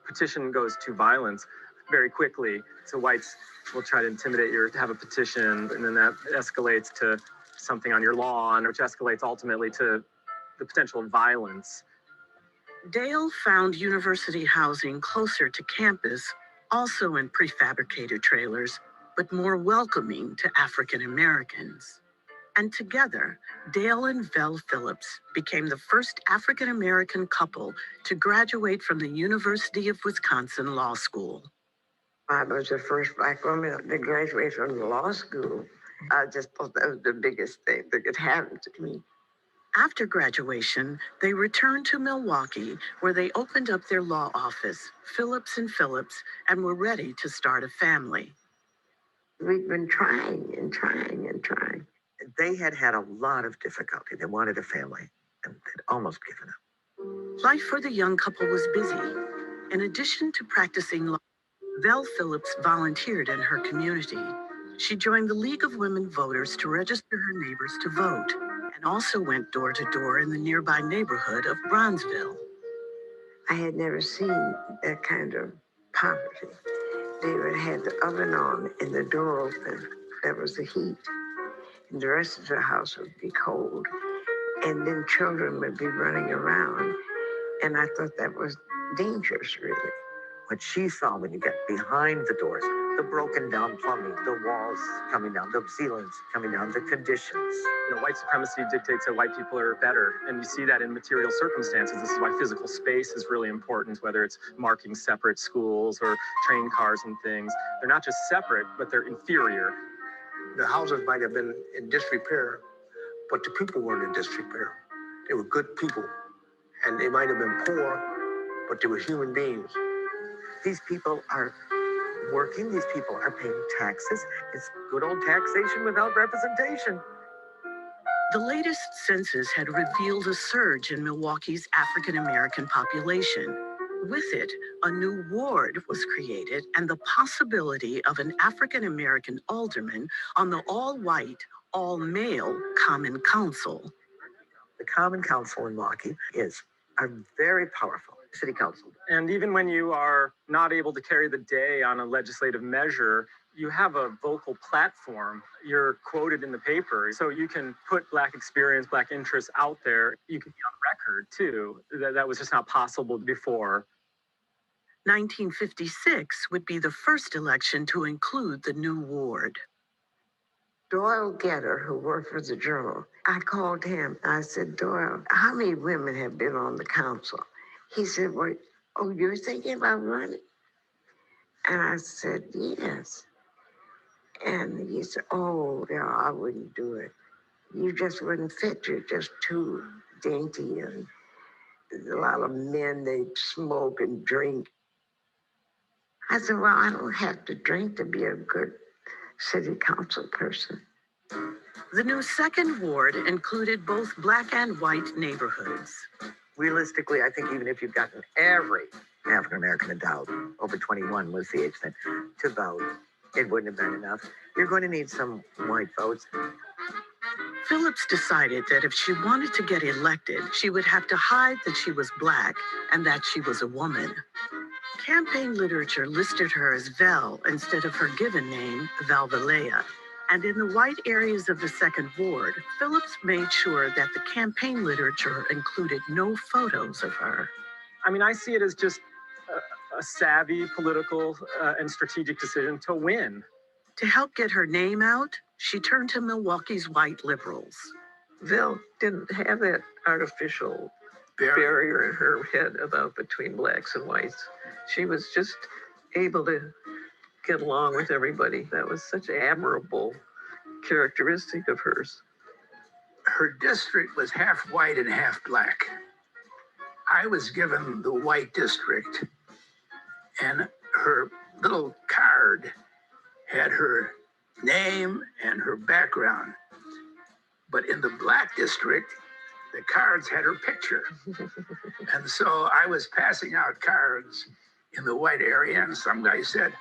petition goes to violence very quickly. So whites will try to intimidate you to have a petition, and then that escalates to something on your lawn, which escalates ultimately to the potential of violence. Dale found university housing closer to campus, also in prefabricated trailers, but more welcoming to African Americans. And together, Dale and Val Phillips became the first African American couple to graduate from the University of Wisconsin Law School. I was the first black woman to graduate from the law school. I just thought that was the biggest thing that could happen to me. After graduation, they returned to Milwaukee, where they opened up their law office, Phillips and Phillips, and were ready to start a family. We've been trying and trying and trying. They had had a lot of difficulty. They wanted a family, and they'd almost given up. Life for the young couple was busy. In addition to practicing law, Val Phillips volunteered in her community. She joined the League of Women Voters to register her neighbors to vote, and also went door to door in the nearby neighborhood of Bronzeville. I had never seen that kind of poverty. They would have the oven on and the door open. That was the heat. And the rest of the house would be cold. And then children would be running around. And I thought that was dangerous, really. What she saw when you get behind the doors, the broken down plumbing, the walls coming down, the ceilings coming down, the conditions. White supremacy dictates that white people are better, and you see that in material circumstances. This is why physical space is really important, whether it's marking separate schools or train cars and things. They're not just separate, but they're inferior. The houses might have been in disrepair, but the people weren't in disrepair. They were good people, and they might have been poor, but they were human beings. These people are working, these people are paying taxes. It's good old taxation without representation. The latest census had revealed a surge in Milwaukee's African American population. With it, a new ward was created and the possibility of an African American alderman on the all-white, all-male Common Council. The Common Council in Milwaukee is a very powerful city council. And even when you are not able to carry the day on a legislative measure, you have a vocal platform. You're quoted in the paper. So you can put Black experience, Black interests out there. You can be on record, too. That was just not possible before. 1956 would be the first election to include the new ward. Doyle Getter, who worked for the Journal, I called him. I said, Doyle, how many women have been on the council? He said, well, oh, you're thinking about running? And I said, yes. And he said, oh, no, I wouldn't do it. You just wouldn't fit. You're just too dainty. And a lot of men, they smoke and drink. I said, well, I don't have to drink to be a good city council person. The new second ward included both Black and white neighborhoods. Realistically, I think even if you've gotten every African American adult, over 21 was the age then, to vote, it wouldn't have been enough. You're going to need some white votes. Phillips decided that if she wanted to get elected, she would have to hide that she was Black and that she was a woman. Campaign literature listed her as Val instead of her given name, Valvalea. And in the white areas of the second ward, Phillips made sure that the campaign literature included no photos of her. I mean, I see it as just a savvy political and strategic decision to win. To help get her name out, she turned to Milwaukee's white liberals. Val didn't have that artificial barrier in her head about between Blacks and whites. She was just able to get along with everybody. That was such an admirable characteristic of hers. Her district was half white and half Black. I was given the white district, and her little card had her name and her background. But in the Black district, the cards had her picture. And so I was passing out cards in the white area, and some guy said,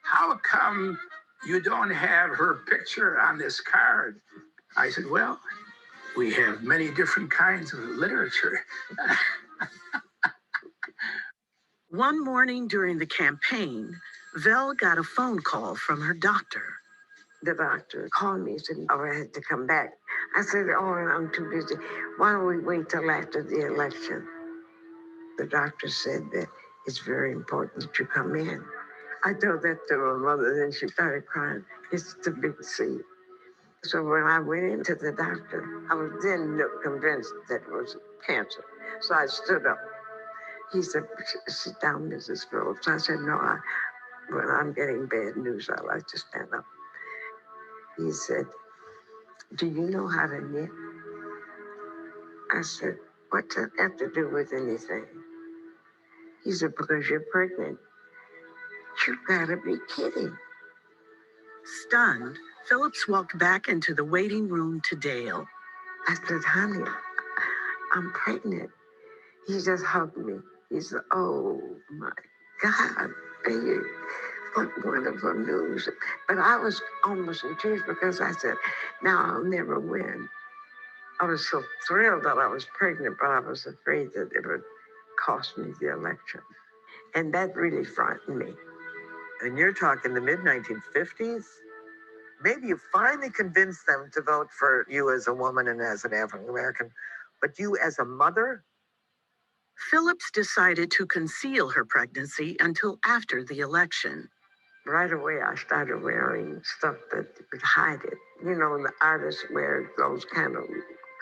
how come you don't have her picture on this card? I said, well, we have many different kinds of literature. One morning during the campaign, Val got a phone call from her doctor. The doctor called me and said, oh, I had to come back. I said, oh, I'm too busy. Why don't we wait till after the election? The doctor said that it's very important that you come in. I told that to my mother, then she started crying. It's the big seat. So when I went into the doctor, I was then convinced that it was cancer. So I stood up. He said, sit down, Mrs. Phillips. I said, no, when I'm getting bad news, I like to stand up. He said, do you know how to knit? I said, what does that have to do with anything? He said, because you're pregnant. You gotta be kidding. Stunned, Phillips walked back into the waiting room to Dale. I said, honey, I'm pregnant. He just hugged me. He said, oh my God, baby, what wonderful news. But I was almost in tears because I said, now I'll never win. I was so thrilled that I was pregnant, but I was afraid that it would cost me the election. And that really frightened me. And you're talking the mid-1950s? Maybe you finally convinced them to vote for you as a woman and as an African American, but you as a mother? Phillips decided to conceal her pregnancy until after the election. Right away, I started wearing stuff that would hide it. You know, the artists wear those kind of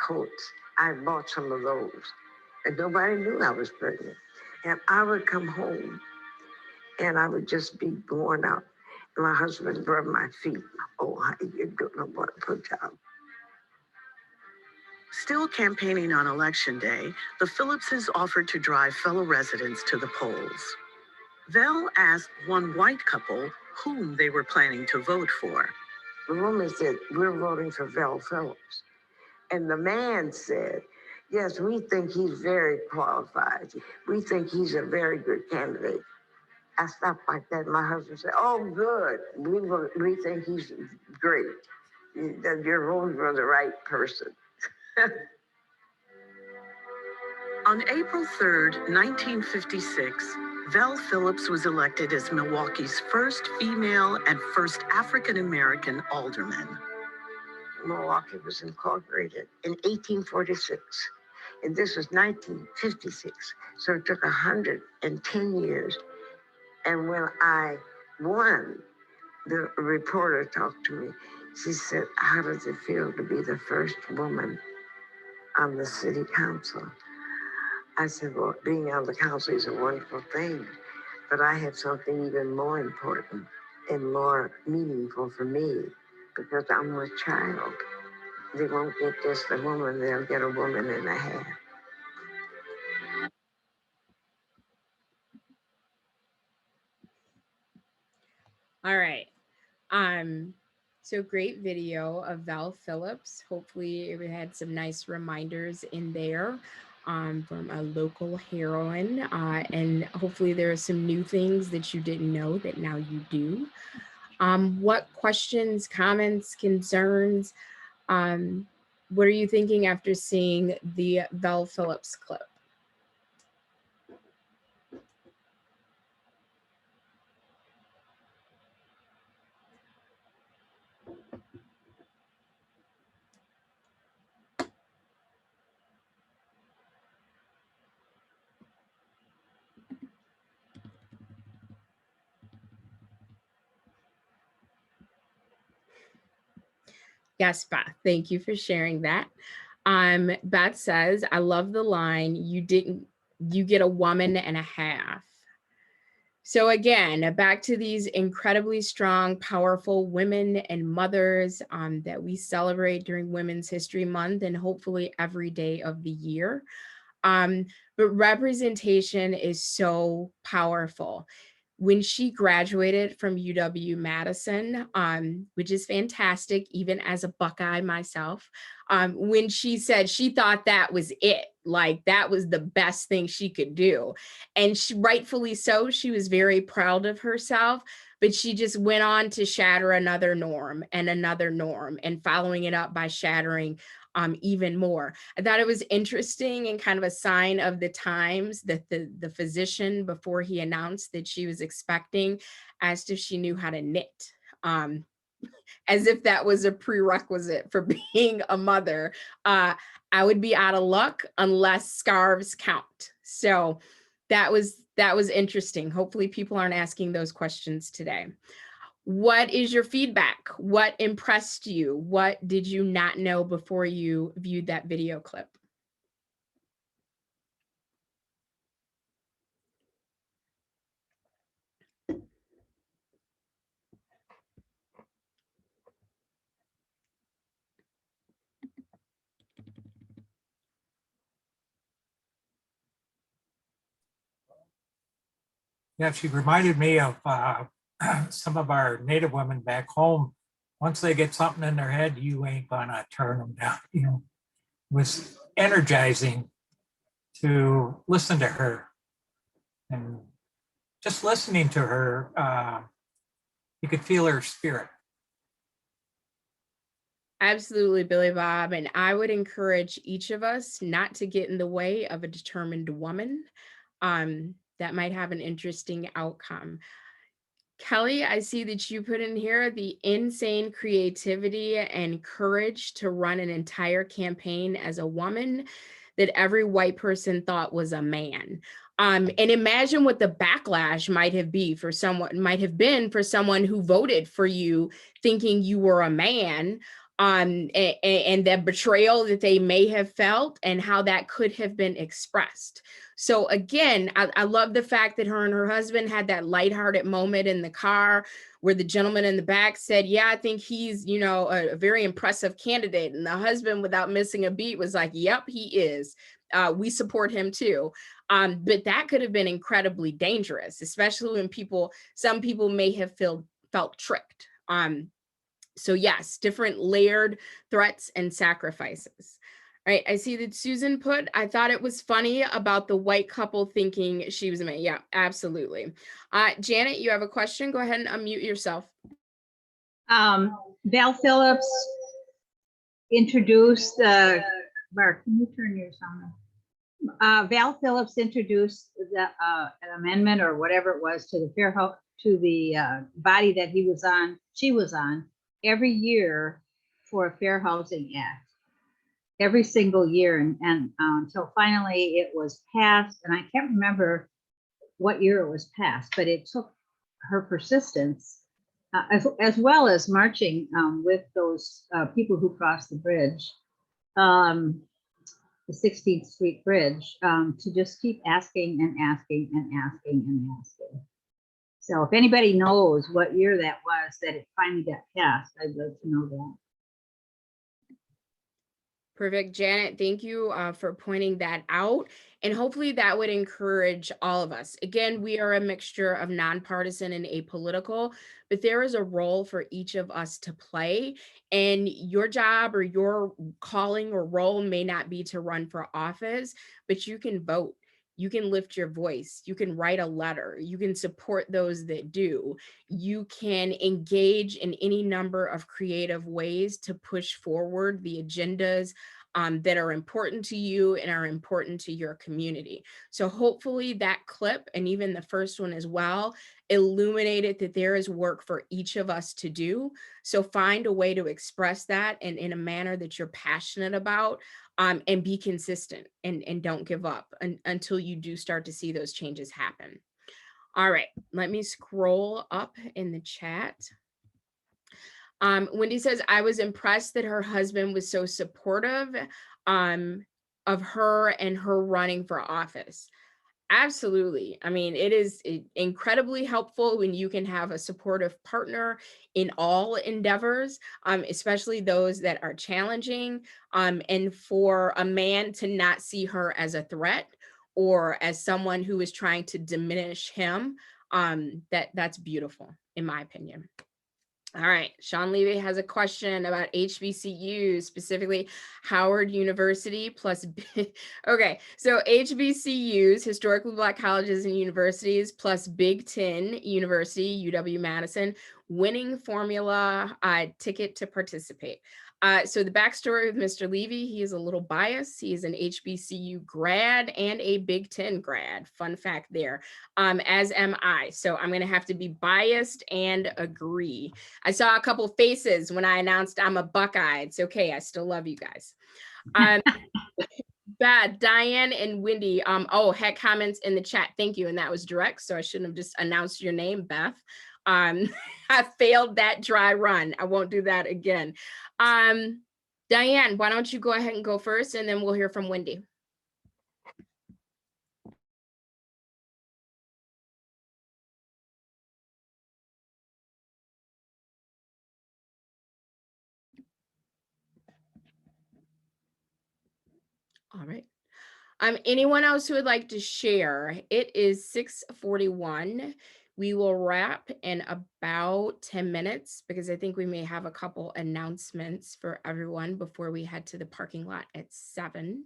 coats. I bought some of those, and nobody knew I was pregnant. And I would come home, and I would just be worn out. And my husband would rub my feet. Oh, how you doing? What a good job. Still campaigning on Election Day, the Phillipses offered to drive fellow residents to the polls. Vel asked one white couple whom they were planning to vote for. The woman said, we're voting for Vel Phillips. And the man said, yes, we think he's very qualified. We think he's a very good candidate. I stopped like that. My husband said, oh, good. We think he's great. You're voting for the right person. On April 3rd, 1956, Vel Phillips was elected as Milwaukee's first female and first African-American alderman. Milwaukee was incorporated in 1846, and this was 1956. So it took 110 years. And when I won, the reporter talked to me. She said, how does it feel to be the first woman on the city council? I said, well, being on the council is a wonderful thing, but I have something even more important and more meaningful for me because I'm a child. They won't get just a woman, they'll get a woman and a half. All right. So great video of Val Phillips. Hopefully it had some nice reminders in there from a local heroine. And hopefully there are some new things that you didn't know that now you do. What questions, comments, concerns, what are you thinking after seeing the Val Phillips clip? Yes, Beth, thank you for sharing that. Beth says, I love the line, you get a woman and a half. So again, back to these incredibly strong, powerful women and mothers that we celebrate during Women's History Month and hopefully every day of the year. But representation is so powerful. When she graduated from UW-Madison, which is fantastic, even as a Buckeye myself, when she said she thought that was it, like that was the best thing she could do. And she, rightfully so, she was very proud of herself, but she just went on to shatter another norm and following it up by shattering even more. I thought it was interesting and kind of a sign of the times that the physician, before he announced that she was expecting, asked if she knew how to knit, as if that was a prerequisite for being a mother. I would be out of luck unless scarves count. So that was interesting. Hopefully people aren't asking those questions today. What is your feedback? What impressed you? What did you not know before you viewed that video clip? Yeah, she reminded me of some of our Native women back home. Once they get something in their head, you ain't gonna turn them down. You know, it was energizing to listen to her, and just listening to her you could feel her spirit. Absolutely, Billy Bob. And I would encourage each of us not to get in the way of a determined woman. That might have an interesting outcome. Kelly, I see that you put in here the insane creativity and courage to run an entire campaign as a woman that every white person thought was a man. And imagine what the backlash might have been for someone who voted for you thinking you were a man, and the betrayal that they may have felt and how that could have been expressed. So again, I love the fact that her and her husband had that lighthearted moment in the car where the gentleman in the back said, yeah, I think he's, a very impressive candidate. And the husband, without missing a beat, was like, yep, he is. We support him too. But that could have been incredibly dangerous, especially when some people may have felt tricked. So yes, different layered threats and sacrifices. All right, I see that Susan put, I thought it was funny about the white couple thinking she was a man. Yeah, absolutely. Janet, you have a question? Go ahead and unmute yourself. Val Phillips introduced Mark, can you turn yours on? Val Phillips introduced an amendment or whatever it was to the body that she was on every year for a Fair Housing Act, every single year, and until finally it was passed. And I can't remember what year it was passed, but it took her persistence as well as marching with those people who crossed the bridge, the 16th Street Bridge, to just keep asking and asking and asking and asking. So if anybody knows what year that was that it finally got passed, I'd love to know that. Perfect, Janet. Thank you for pointing that out. And hopefully that would encourage all of us. Again, we are a mixture of nonpartisan and apolitical, but there is a role for each of us to play. And your job or your calling or role may not be to run for office, but you can vote. You can lift your voice. You can write a letter. You can support those that do. You can engage in any number of creative ways to push forward the agendas that are important to you and are important to your community. So hopefully that clip, and even the first one as well, illuminated that there is work for each of us to do. So find a way to express that and in a manner that you're passionate about, and be consistent and don't give up until you do start to see those changes happen. All right, let me scroll up in the chat. Wendy says, I was impressed that her husband was so supportive of her and her running for office. Absolutely. I mean, it is incredibly helpful when you can have a supportive partner in all endeavors, especially those that are challenging, and for a man to not see her as a threat or as someone who is trying to diminish him. That's beautiful, in my opinion. All right, Sean Levy has a question about HBCUs, specifically Howard University plus, okay, so HBCUs, historically Black colleges and universities, plus Big Ten University, UW-Madison, winning formula ticket to participate. So the backstory of Mr. Levy, he is a little biased. He is an HBCU grad and a Big Ten grad. Fun fact there, as am I. So I'm gonna have to be biased and agree. I saw a couple faces when I announced I'm a Buckeye. It's okay, I still love you guys. Bad, Diane and Wendy, oh, had comments in the chat, thank you, and that was direct, so I shouldn't have just announced your name, Beth. I failed that dry run. I won't do that again. Diane, why don't you go ahead and go first, and then we'll hear from Wendy. All right. Anyone else who would like to share? It is 6:41. We will wrap in about 10 minutes because I think we may have a couple announcements for everyone before we head to the parking lot at 7.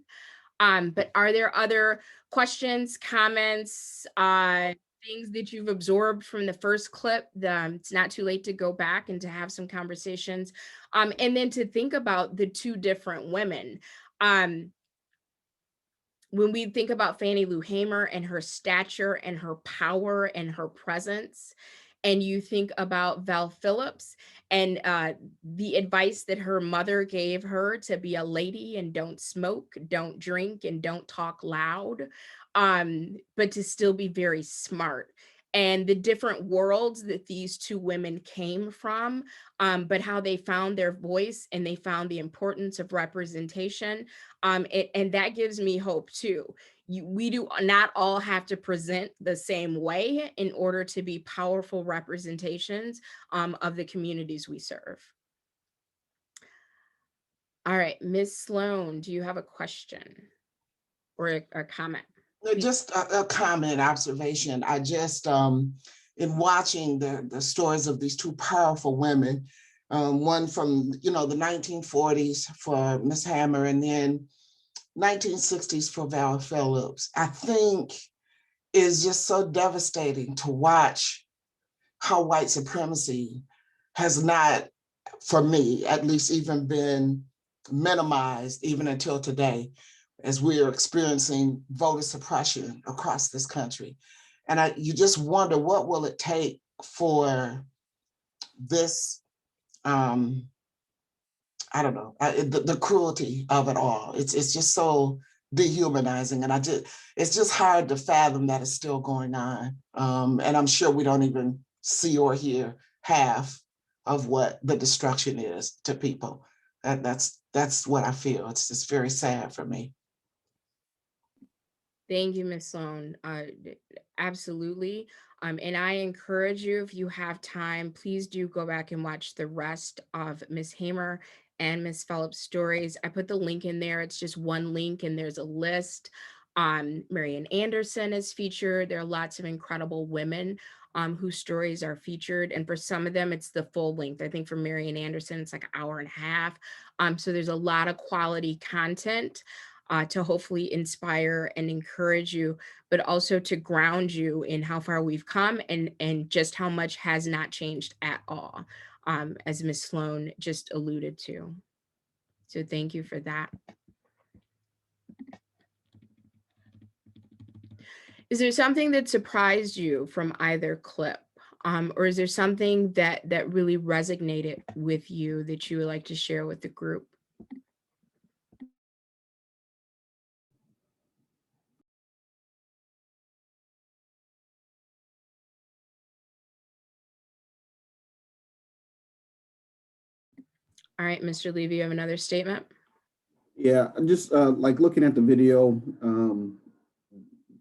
But are there other questions, comments, things that you've absorbed from the first clip. It's not too late to go back and to have some conversations. And then to think about the two different women. When we think about Fannie Lou Hamer and her stature and her power and her presence, and you think about Val Phillips and the advice that her mother gave her to be a lady and don't smoke, don't drink, and don't talk loud, but to still be very smart. And the different worlds that these two women came from, but how they found their voice and they found the importance of representation. And that gives me hope too. We do not all have to present the same way in order to be powerful representations of the communities we serve. All right, Ms. Sloan, do you have a question or a comment? Just a comment, observation. I just, in watching the stories of these two powerful women, one from, the 1940s for Miss Hammer and then 1960s for Val Phillips, I think is just so devastating to watch how white supremacy has not, for me, at least even been minimized even until today, as we are experiencing voter suppression across this country. And you just wonder, what will it take for this, I don't know, the cruelty of it all. It's just so dehumanizing. And it's just hard to fathom that it's still going on. And I'm sure we don't even see or hear half of what the destruction is to people. That's what I feel. It's just very sad for me. Thank you, Ms. Sloan. Absolutely. And I encourage you, if you have time, please do go back and watch the rest of Ms. Hamer and Ms. Phillips' stories. I put the link in there. It's just one link and there's a list. Marian Anderson is featured. There are lots of incredible women whose stories are featured. And for some of them, it's the full length. I think for Marian Anderson, it's like an hour and a half. So there's a lot of quality content to hopefully inspire and encourage you, but also to ground you in how far we've come and just how much has not changed at all, as Ms. Sloan just alluded to. So thank you for that. Is there something that surprised you from either clip? Or is there something that really resonated with you that you would like to share with the group? All right, Mr. Levy, you have another statement? Yeah, I'm just like looking at the video,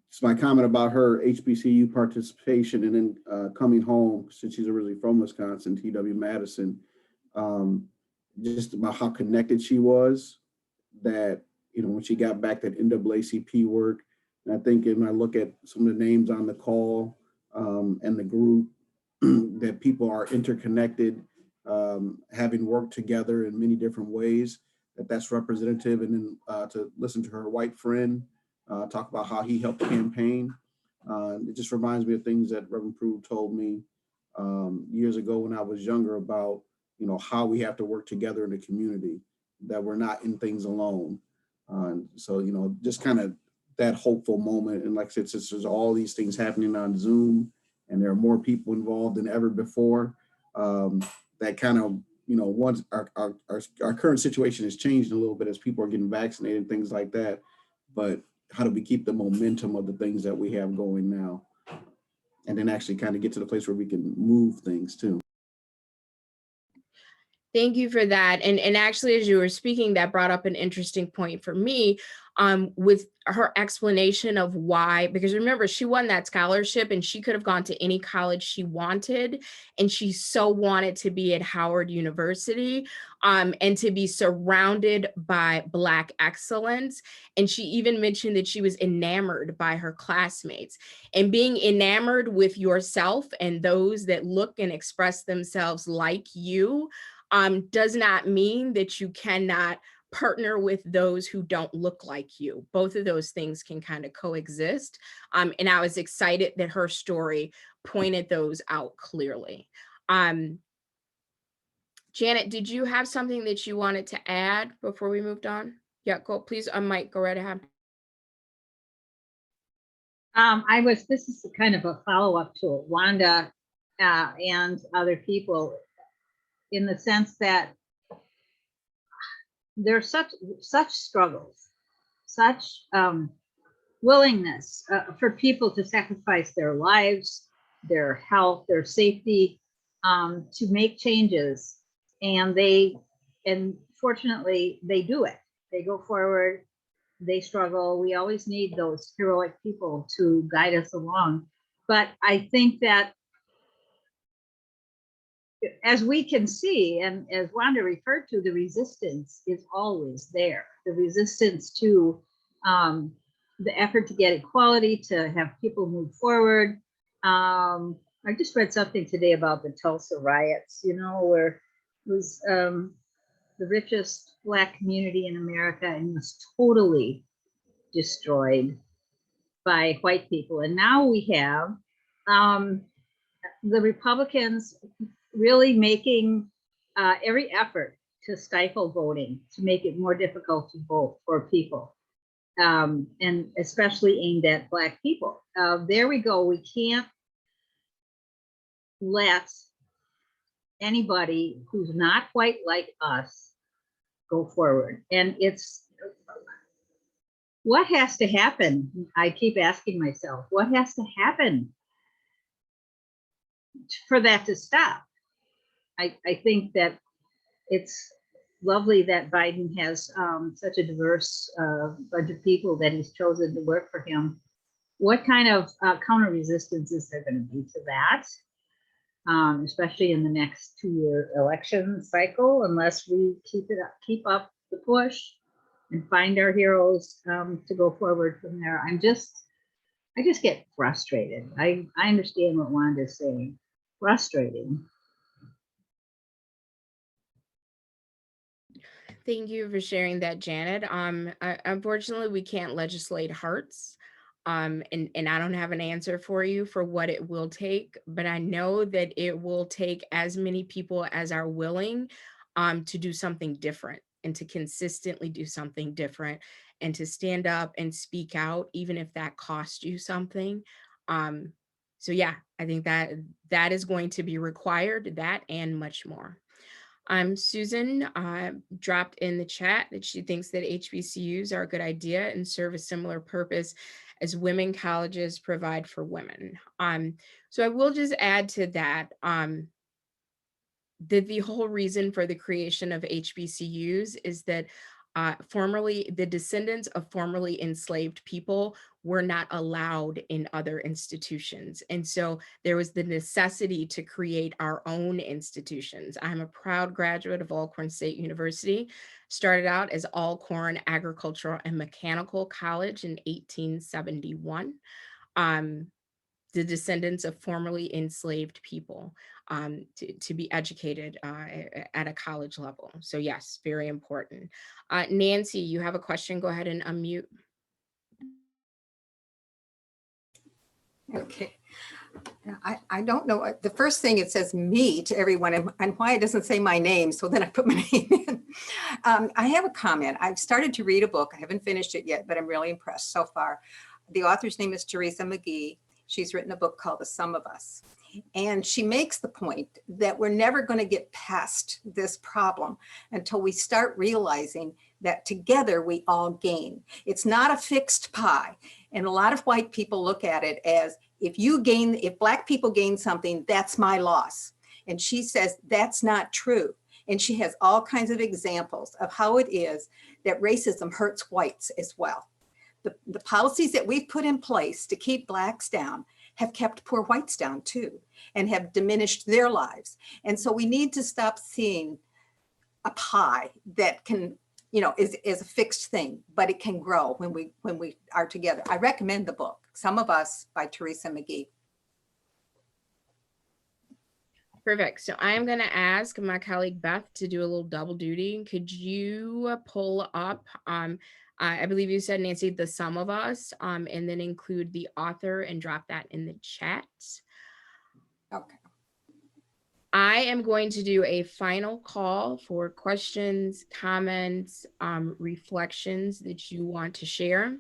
it's my comment about her HBCU participation and then coming home, since she's originally from Wisconsin, TW Madison, just about how connected she was, that, when she got back that NAACP work. And I think when I look at some of the names on the call and the group, that people are interconnected, having worked together in many different ways, that's representative. And then to listen to her white friend talk about how he helped campaign. It just reminds me of things that Reverend Prue told me years ago when I was younger about, how we have to work together in the community, that we're not in things alone. So, just kind of that hopeful moment. And like I said, since there's all these things happening on Zoom and there are more people involved than ever before, that kind of, once our current situation has changed a little bit as people are getting vaccinated and things like that. But how do we keep the momentum of the things that we have going now? And then actually kind of get to the place where we can move things too. Thank you for that. And actually, as you were speaking, that brought up an interesting point for me with her explanation of why, because remember, she won that scholarship and she could have gone to any college she wanted. And she so wanted to be at Howard University and to be surrounded by Black excellence. And she even mentioned that she was enamored by her classmates, and being enamored with yourself and those that look and express themselves like you does not mean that you cannot partner with those who don't look like you. Both of those things can kind of coexist. And I was excited that her story pointed those out clearly. Janet, did you have something that you wanted to add before we moved on? Yeah, go, please, Mike, go right ahead. This is kind of a follow-up to Wanda and other people, in the sense that there's such struggles, such willingness for people to sacrifice their lives, their health, their safety, to make changes. And fortunately, they do it. They go forward, they struggle. We always need those heroic people to guide us along. But I think that, as we can see, and as Wanda referred to, the resistance is always there. The resistance to the effort to get equality, to have people move forward. I just read something today about the Tulsa riots, where it was the richest Black community in America and was totally destroyed by white people. And now we have the Republicans really making every effort to stifle voting, to make it more difficult to vote for people, and especially aimed at Black people. There we go. We can't let anybody who's not white like us go forward. And it's, what has to happen? I keep asking myself, what has to happen for that to stop? I think that it's lovely that Biden has such a diverse bunch of people that he's chosen to work for him. What kind of counter resistance is there going to be to that? Especially in the next 2-year election cycle, unless we keep up the push and find our heroes to go forward from there. I just get frustrated. I understand what Wanda's saying. Frustrating. Thank you for sharing that, Janet. Unfortunately, we can't legislate hearts. And I don't have an answer for you for what it will take, but I know that it will take as many people as are willing to do something different, and to consistently do something different, and to stand up and speak out, even if that costs you something. So yeah, I think that is going to be required, that and much more. Susan dropped in the chat that she thinks that HBCUs are a good idea and serve a similar purpose as women colleges provide for women. So I will just add to that, that the whole reason for the creation of HBCUs is that formerly, the descendants of formerly enslaved people were not allowed in other institutions. And so there was the necessity to create our own institutions. I'm a proud graduate of Alcorn State University, started out as Alcorn Agricultural and Mechanical College in 1871. The descendants of formerly enslaved people to be educated at a college level. So yes, very important. Nancy, you have a question, go ahead and unmute. Okay. I don't know. The first thing, it says me to everyone, and why it doesn't say my name. So then I put my name in. I have a comment. I've started to read a book. I haven't finished it yet, but I'm really impressed so far. The author's name is Teresa McGee. She's written a book called The Sum of Us. And she makes the point that we're never going to get past this problem until we start realizing that together we all gain. It's not a fixed pie. And a lot of white people look at it as, if Black people gain something, that's my loss. And she says that's not true. And she has all kinds of examples of how it is that racism hurts whites as well. The policies that we've put in place to keep Blacks down have kept poor whites down too, and have diminished their lives. And so we need to stop seeing a pie that can, is a fixed thing, but it can grow when we are together. I recommend the book, Some of Us by Teresa McGee. Perfect. So I'm going to ask my colleague Beth to do a little double duty. Could you pull up, I believe you said, Nancy, the sum of us, and then include the author and drop that in the chat. Okay. I am going to do a final call for questions, comments, reflections that you want to share.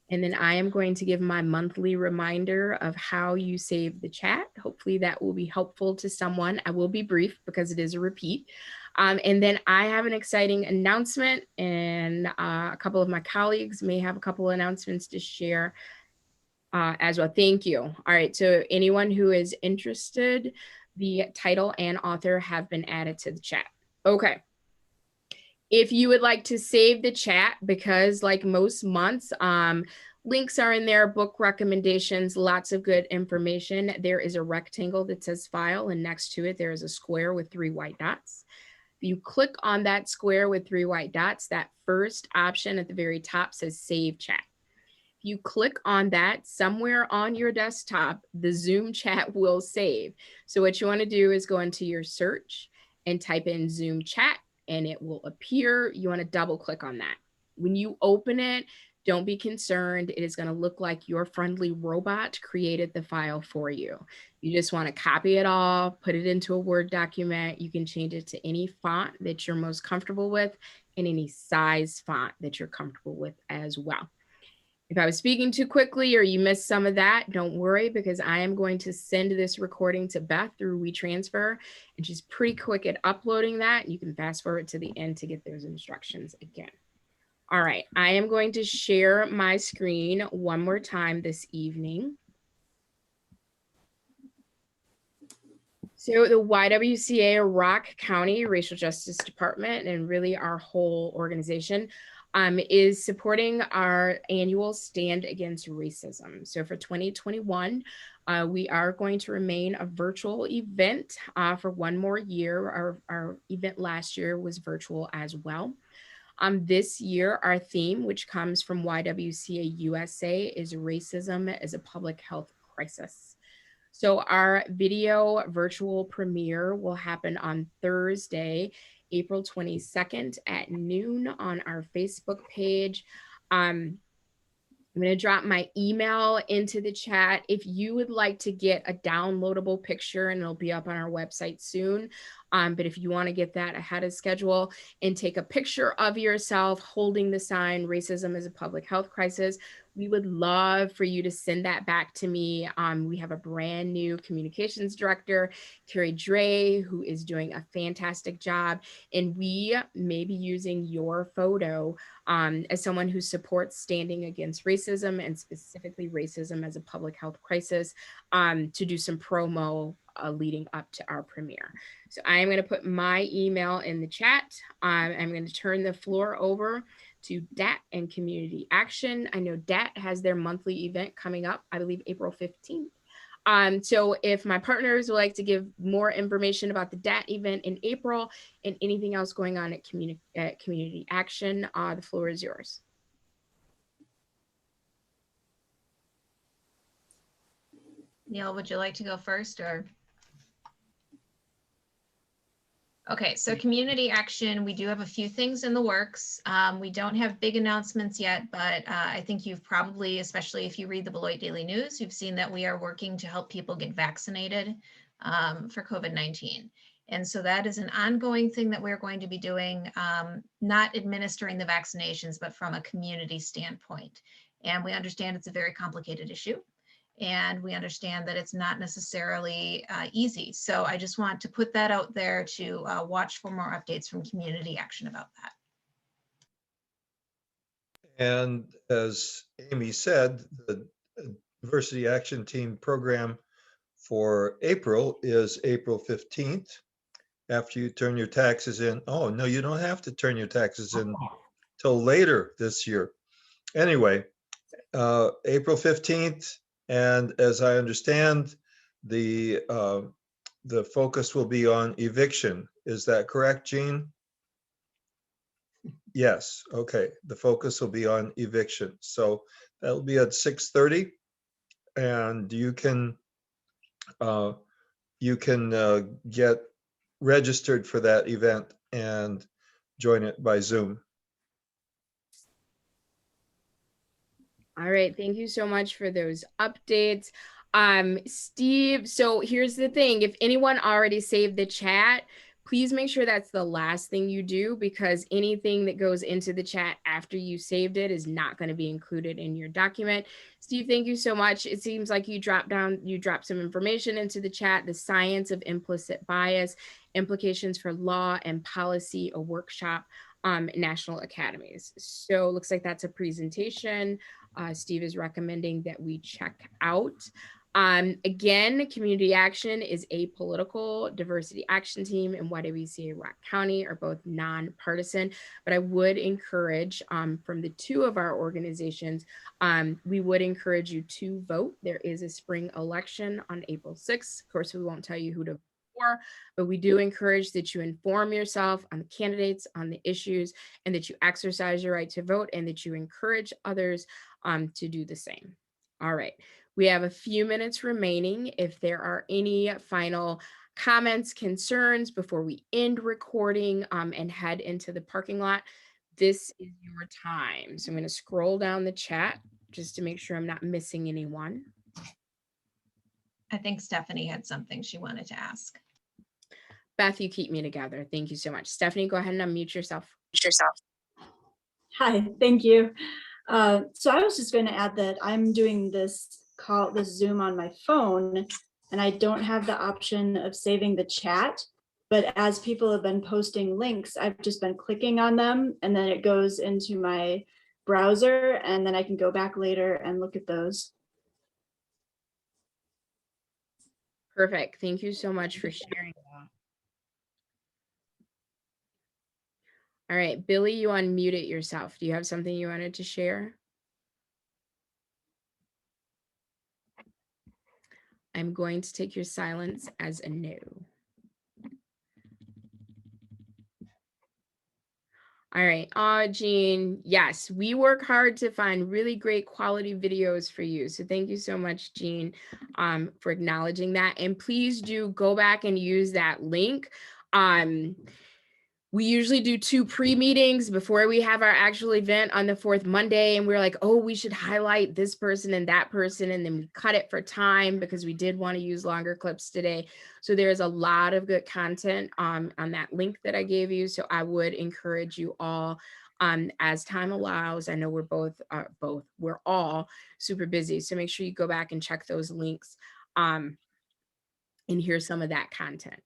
And then I am going to give my monthly reminder of how you save the chat. Hopefully that will be helpful to someone. I will be brief because it is a repeat. And then I have an exciting announcement, and a couple of my colleagues may have a couple of announcements to share as well. Thank you. All right, so anyone who is interested, the title and author have been added to the chat. Okay. If you would like to save the chat, because like most months, links are in there, book recommendations, lots of good information. There is a rectangle that says file, and next to it, there is a square with 3 white dots. If you click on that square with 3 white dots, that first option at the very top says save chat. If you click on that, somewhere on your desktop, the Zoom chat will save. So what you want to do is go into your search and type in Zoom chat, and it will appear. You want to double click on that. When you open it, don't be concerned. It is going to look like your friendly robot created the file for you. You just want to copy it all, put it into a Word document. You can change it to any font that you're most comfortable with and any size font that you're comfortable with as well. If I was speaking too quickly or you missed some of that, don't worry, because I am going to send this recording to Beth through WeTransfer, and she's pretty quick at uploading that. You can fast forward to the end to get those instructions again. All right, I am going to share my screen one more time this evening. So the YWCA Rock County Racial Justice Department, and really our whole organization, is supporting our annual Stand Against Racism. So for 2021, we are going to remain a virtual event for one more year. Our event last year was virtual as well. This year, our theme, which comes from YWCA USA, is Racism as a Public Health Crisis. So our video virtual premiere will happen on Thursday, April 22nd at noon on our Facebook page. I'm going to drop my email into the chat. If you would like to get a downloadable picture, and it'll be up on our website soon, but if you want to get that ahead of schedule and take a picture of yourself holding the sign, Racism is a Public Health Crisis, we would love for you to send that back to me. We have a brand new communications director, Carrie Dre, who is doing a fantastic job. And we may be using your photo as someone who supports standing against racism, and specifically racism as a public health crisis, to do some promo leading up to our premiere. So I'm going to put my email in the chat. I'm going to turn the floor over to DAT and Community Action. I know DAT has their monthly event coming up, I believe April 15th. So if my partners would like to give more information about the DAT event in April and anything else going on at Community Action, the floor is yours. Neil, would you like to go first, or? Okay, so Community Action, we do have a few things in the works. We don't have big announcements yet, but I think you've probably, especially if you read the Beloit Daily News, you've seen that we are working to help people get vaccinated for COVID-19. And so that is an ongoing thing that we're going to be doing, not administering the vaccinations, but from a community standpoint. And we understand it's a very complicated issue. And we understand that it's not necessarily easy. So I just want to put that out there to watch for more updates from Community Action about that. And as Amy said, the Diversity Action Team program for April is April 15th. After you turn your taxes in. Oh, no, you don't have to turn your taxes in till later this year. Anyway, April 15th. And as I understand, the focus will be on eviction. Is that correct, Jean? Yes. Okay. The focus will be on eviction. So that'll be at 6:30, and you can you can get registered for that event and join it by Zoom. All right, thank you so much for those updates. Steve, so here's the thing. If anyone already saved the chat, please make sure that's the last thing you do, because anything that goes into the chat after you saved it is not going to be included in your document. Steve, thank you so much. It seems like you dropped some information into the chat, the science of implicit bias, implications for law and policy, a workshop, national academies. So looks like that's a presentation. Steve is recommending that we check out. Again, Community Action is a apolitical diversity action team, and YWCA Rock County are both nonpartisan. But I would encourage, from the two of our organizations, we would encourage you to vote. There is a spring election on April 6th. Of course, we won't tell you who to vote for, but we do encourage that you inform yourself on the candidates, on the issues, and that you exercise your right to vote, and that you encourage others to do the same. All right. We have a few minutes remaining. If there are any final comments, concerns before we end recording and head into the parking lot, this is your time. So I'm going to scroll down the chat just to make sure I'm not missing anyone. I think Stephanie had something she wanted to ask. Beth, you keep me together. Thank you so much. Stephanie, go ahead and unmute yourself. Hi, thank you. So I was just going to add that I'm doing this Zoom on my phone, and I don't have the option of saving the chat. But as people have been posting links, I've just been clicking on them, and then it goes into my browser, and then I can go back later and look at those. Perfect. Thank you so much for sharing that. All right, Billy, you unmuted yourself. Do you have something you wanted to share? I'm going to take your silence as a no. All right, Jean, yes, we work hard to find really great quality videos for you. So thank you so much, Jean, for acknowledging that. And please do go back and use that link. We usually do 2 pre-meetings before we have our actual event on the 4th Monday. And we're like, oh, we should highlight this person and that person. And then we cut it for time because we did want to use longer clips today. So there's a lot of good content on that link that I gave you. So I would encourage you all, as time allows. I know we're all super busy. So make sure you go back and check those links and hear some of that content.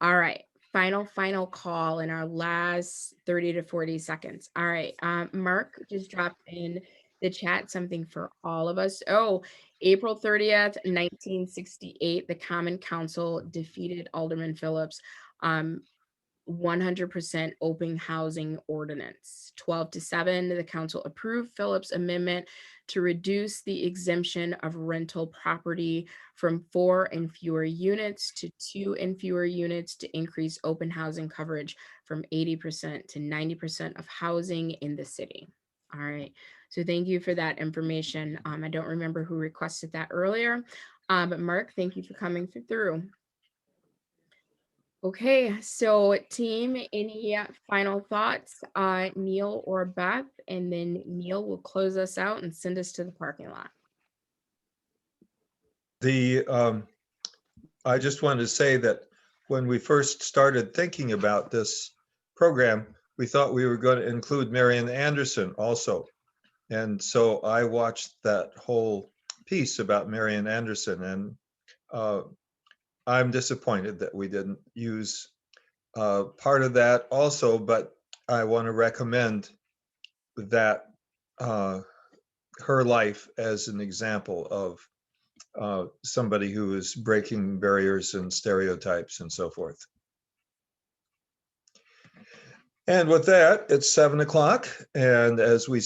All right. Final call in our last 30 to 40 seconds. All right. Mark just dropped in the chat something for all of us. Oh, April 30th, 1968, the Common Council defeated Alderman Phillips. 100% open housing ordinance. 12-7, the council approved Phillips' amendment to reduce the exemption of rental property from 4 and fewer units to 2 and fewer units to increase open housing coverage from 80% to 90% of housing in the city. All right, so thank you for that information. I don't remember who requested that earlier, but Mark, thank you for coming through. Okay, so team, any final thoughts, Neil or Beth, and then Neil will close us out and send us to the parking lot. I just wanted to say that when we first started thinking about this program, we thought we were going to include Marian Anderson also. And so I watched that whole piece about Marian Anderson, and I'm disappointed that we didn't use part of that also, but I want to recommend that her life as an example of somebody who is breaking barriers and stereotypes and so forth. And with that, it's 7 o'clock, and as we